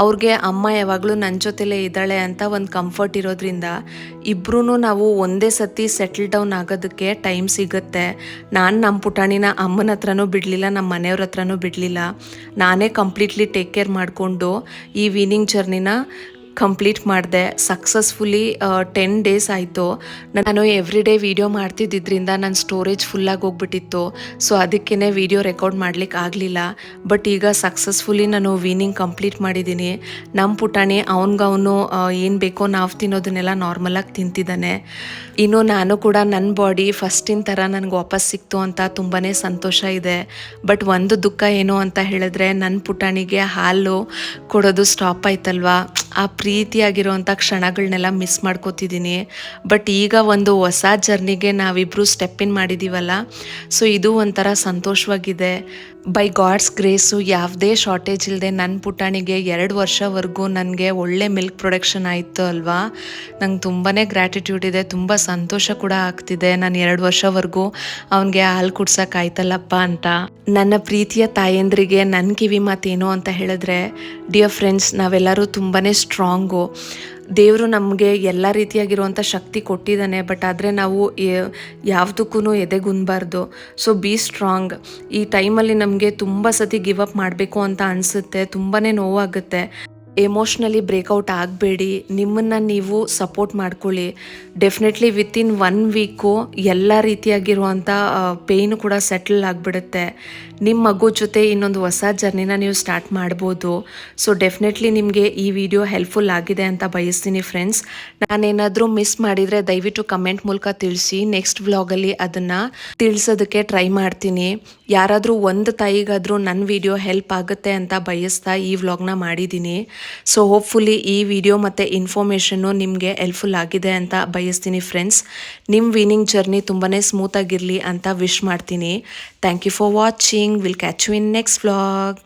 B: ಅವ್ರಿಗೆ ಅಮ್ಮ ಯಾವಾಗಲೂ ನನ್ನ ಜೊತೆಲೇ ಇದ್ದಾಳೆ ಅಂತ ಒಂದು ಕಂಫರ್ಟ್ ಇರೋದ್ರಿಂದ ಇಬ್ಬರೂ ನಾವು ಒಂದೇ ಸತಿ ಸೆಟಲ್ ಡೌನ್ ಆಗೋದಕ್ಕೆ ಟೈಮ್ ಸಿಗುತ್ತೆ. ನಾನು ನಮ್ಮ ಪುಟಾಣಿನ ಅಮ್ಮನ ಹತ್ರನೂ ಬಿಡಲಿಲ್ಲ, ನಮ್ಮ ಮನೆಯವ್ರ ಹತ್ರನೂ ಬಿಡಲಿಲ್ಲ. ನಾನೇ ಕಂಪ್ಲೀಟ್ಲಿ ಟೇಕ್ ಕೇರ್ ಮಾಡಿಕೊಂಡು ಈ ವೀನಿಂಗ್ ಜರ್ನಿನ ಕಂಪ್ಲೀಟ್ ಮಾಡಿದೆ. ಸಕ್ಸಸ್ಫುಲಿ 10 ಡೇಸ್ ಆಯಿತು. ನಾನು ಎವ್ರಿ ಡೇ ವೀಡಿಯೋ ಮಾಡ್ತಿದ್ದರಿಂದ ನನ್ನ ಸ್ಟೋರೇಜ್ ಫುಲ್ಲಾಗಿ ಹೋಗ್ಬಿಟ್ಟಿತ್ತು. ಸೊ ಅದಕ್ಕೇ ವೀಡಿಯೋ ರೆಕಾರ್ಡ್ ಮಾಡ್ಲಿಕ್ಕೆ ಆಗಲಿಲ್ಲ. ಬಟ್ ಈಗ ಸಕ್ಸಸ್ಫುಲಿ ನಾನು ವೀನಿಂಗ್ ಕಂಪ್ಲೀಟ್ ಮಾಡಿದ್ದೀನಿ. ನಮ್ಮ ಪುಟಾಣಿ ಅವನಿಗವನು ಏನು ಬೇಕೋ ನಾವು ತಿನ್ನೋದನ್ನೆಲ್ಲ ನಾರ್ಮಲಾಗಿ ತಿಂತಿದ್ದಾನೆ. ಇನ್ನು ನಾನು ಕೂಡ ನನ್ನ ಬಾಡಿ ಫಸ್ಟಿನ ಥರ ನನಗೆ ವಾಪಸ್ ಸಿಕ್ತು ಅಂತ ತುಂಬಾ ಸಂತೋಷ ಇದೆ. ಬಟ್ ಒಂದು ದುಃಖ ಏನು ಅಂತ ಹೇಳಿದ್ರೆ ನನ್ನ ಪುಟಾಣಿಗೆ ಹಾಲು ಕೊಡೋದು ಸ್ಟಾಪ್ ಆಯ್ತಲ್ವಾ, ಆ ಪ್ರೀತಿಯಾಗಿರೋವಂಥ ಕ್ಷಣಗಳನ್ನೆಲ್ಲ ಮಿಸ್ ಮಾಡ್ಕೋತಿದ್ದೀನಿ. ಬಟ್ ಈಗ ಒಂದು ಹೊಸ ಜರ್ನಿಗೆ ನಾವಿಬ್ಬರು ಸ್ಟೆಪ್ ಇನ್ ಮಾಡಿದ್ದೀವಲ್ಲ, ಸೊ ಇದು ಒಂಥರ ಸಂತೋಷವಾಗಿದೆ. ಬೈ ಗಾಡ್ಸ್ ಗ್ರೇಸು ಯಾವುದೇ ಶಾರ್ಟೇಜ್ ಇಲ್ಲದೆ ನನ್ನ ಪುಟಾಣಿಗೆ 2 ವರ್ಷವರೆಗೂ ನನಗೆ ಒಳ್ಳೆ ಮಿಲ್ಕ್ ಪ್ರೊಡಕ್ಷನ್ ಆಯಿತು ಅಲ್ವಾ. ನಂಗೆ ತುಂಬಾ ಗ್ರ್ಯಾಟಿಟ್ಯೂಡ್ ಇದೆ, ತುಂಬ ಸಂತೋಷ ಕೂಡ ಆಗ್ತಿದೆ. ನಾನು 2 ವರ್ಷವರೆಗೂ ಅವನಿಗೆ ಹಾಲು ಕುಡ್ಸೋಕ್ಕಾಯ್ತಲ್ಲಪ್ಪ ಅಂತ. ನನ್ನ ಪ್ರೀತಿಯ ತಾಯಂದ್ರಿಗೆ ನನ್ನ ಕಿವಿ ಮಾತೇನು ಅಂತ ಹೇಳಿದ್ರೆ, ಡಿಯರ್ ಫ್ರೆಂಡ್ಸ್, ನಾವೆಲ್ಲರೂ ತುಂಬಾ ಸ್ಟ್ರಾಂಗು. ದೇವರು ನಮಗೆ ಎಲ್ಲ ರೀತಿಯಾಗಿರುವಂಥ ಶಕ್ತಿ ಕೊಟ್ಟಿದ್ದಾನೆ. ಬಟ್ ಆದರೆ ನಾವು ಯಾವುದಕ್ಕೂ ಎದೆಗುಂದಬಾರ್ದು. So be strong. ಈ ಟೈಮಲ್ಲಿ ನಮಗೆ ತುಂಬ ಸತಿ ಗಿವ್ ಅಪ್ ಮಾಡಬೇಕು ಅಂತ ಅನಿಸುತ್ತೆ, ತುಂಬಾ ನೋವಾಗುತ್ತೆ. ಎಮೋಷ್ನಲಿ ಬ್ರೇಕೌಟ್ ಆಗಬೇಡಿ, ನಿಮ್ಮನ್ನು ನೀವು ಸಪೋರ್ಟ್ ಮಾಡ್ಕೊಳ್ಳಿ. ಡೆಫಿನೆಟ್ಲಿ ವಿತಿನ್ 1 ವೀಕು ಎಲ್ಲ ರೀತಿಯಾಗಿರುವಂಥ ಪೇಯ್ನು ಕೂಡ ಸೆಟಲ್ ಆಗಿಬಿಡುತ್ತೆ. ನಿಮ್ಮ ಮಗು ಜೊತೆ ಇನ್ನೊಂದು ಹೊಸ ಜರ್ನಿನ ನೀವು ಸ್ಟಾರ್ಟ್ ಮಾಡ್ಬೋದು. ಸೊ ಡೆಫಿನೆಟ್ಲಿ ನಿಮಗೆ ಈ ವಿಡಿಯೋ ಹೆಲ್ಪ್ಫುಲ್ ಆಗಿದೆ ಅಂತ ಬಯಸ್ತೀನಿ ಫ್ರೆಂಡ್ಸ್. ನಾನೇನಾದರೂ ಮಿಸ್ ಮಾಡಿದರೆ ದಯವಿಟ್ಟು ಕಮೆಂಟ್ ಮೂಲಕ ತಿಳಿಸಿ. ನೆಕ್ಸ್ಟ್ ವ್ಲಾಗಲ್ಲಿ ಅದನ್ನು ತಿಳಿಸೋದಕ್ಕೆ ಟ್ರೈ ಮಾಡ್ತೀನಿ. ಯಾರಾದರೂ ಒಂದು ತಾಯಿಗಾದರೂ ನನ್ನ ವಿಡಿಯೋ ಹೆಲ್ಪ್ ಆಗುತ್ತೆ ಅಂತ ಬಯಸ್ತಾ ಈ ವ್ಲಾಗ್ನ ಮಾಡಿದ್ದೀನಿ. ಸೊ ಹೋಪ್ಫುಲಿ ಈ ವಿಡಿಯೋ ಮತ್ತು ಇನ್ಫಾರ್ಮೇಷನ್ನು ನಿಮಗೆ ಹೆಲ್ಪ್ಫುಲ್ ಆಗಿದೆ ಅಂತ ಬಯಸ್ತೀನಿ ಫ್ರೆಂಡ್ಸ್. ನಿಮ್ಮ ವಿನಿಂಗ್ ಜರ್ನಿ ತುಂಬಾ ಸ್ಮೂತಾಗಿರಲಿ ಅಂತ ವಿಶ್ ಮಾಡ್ತೀನಿ. Thank you for watching. Will catch you in next vlog.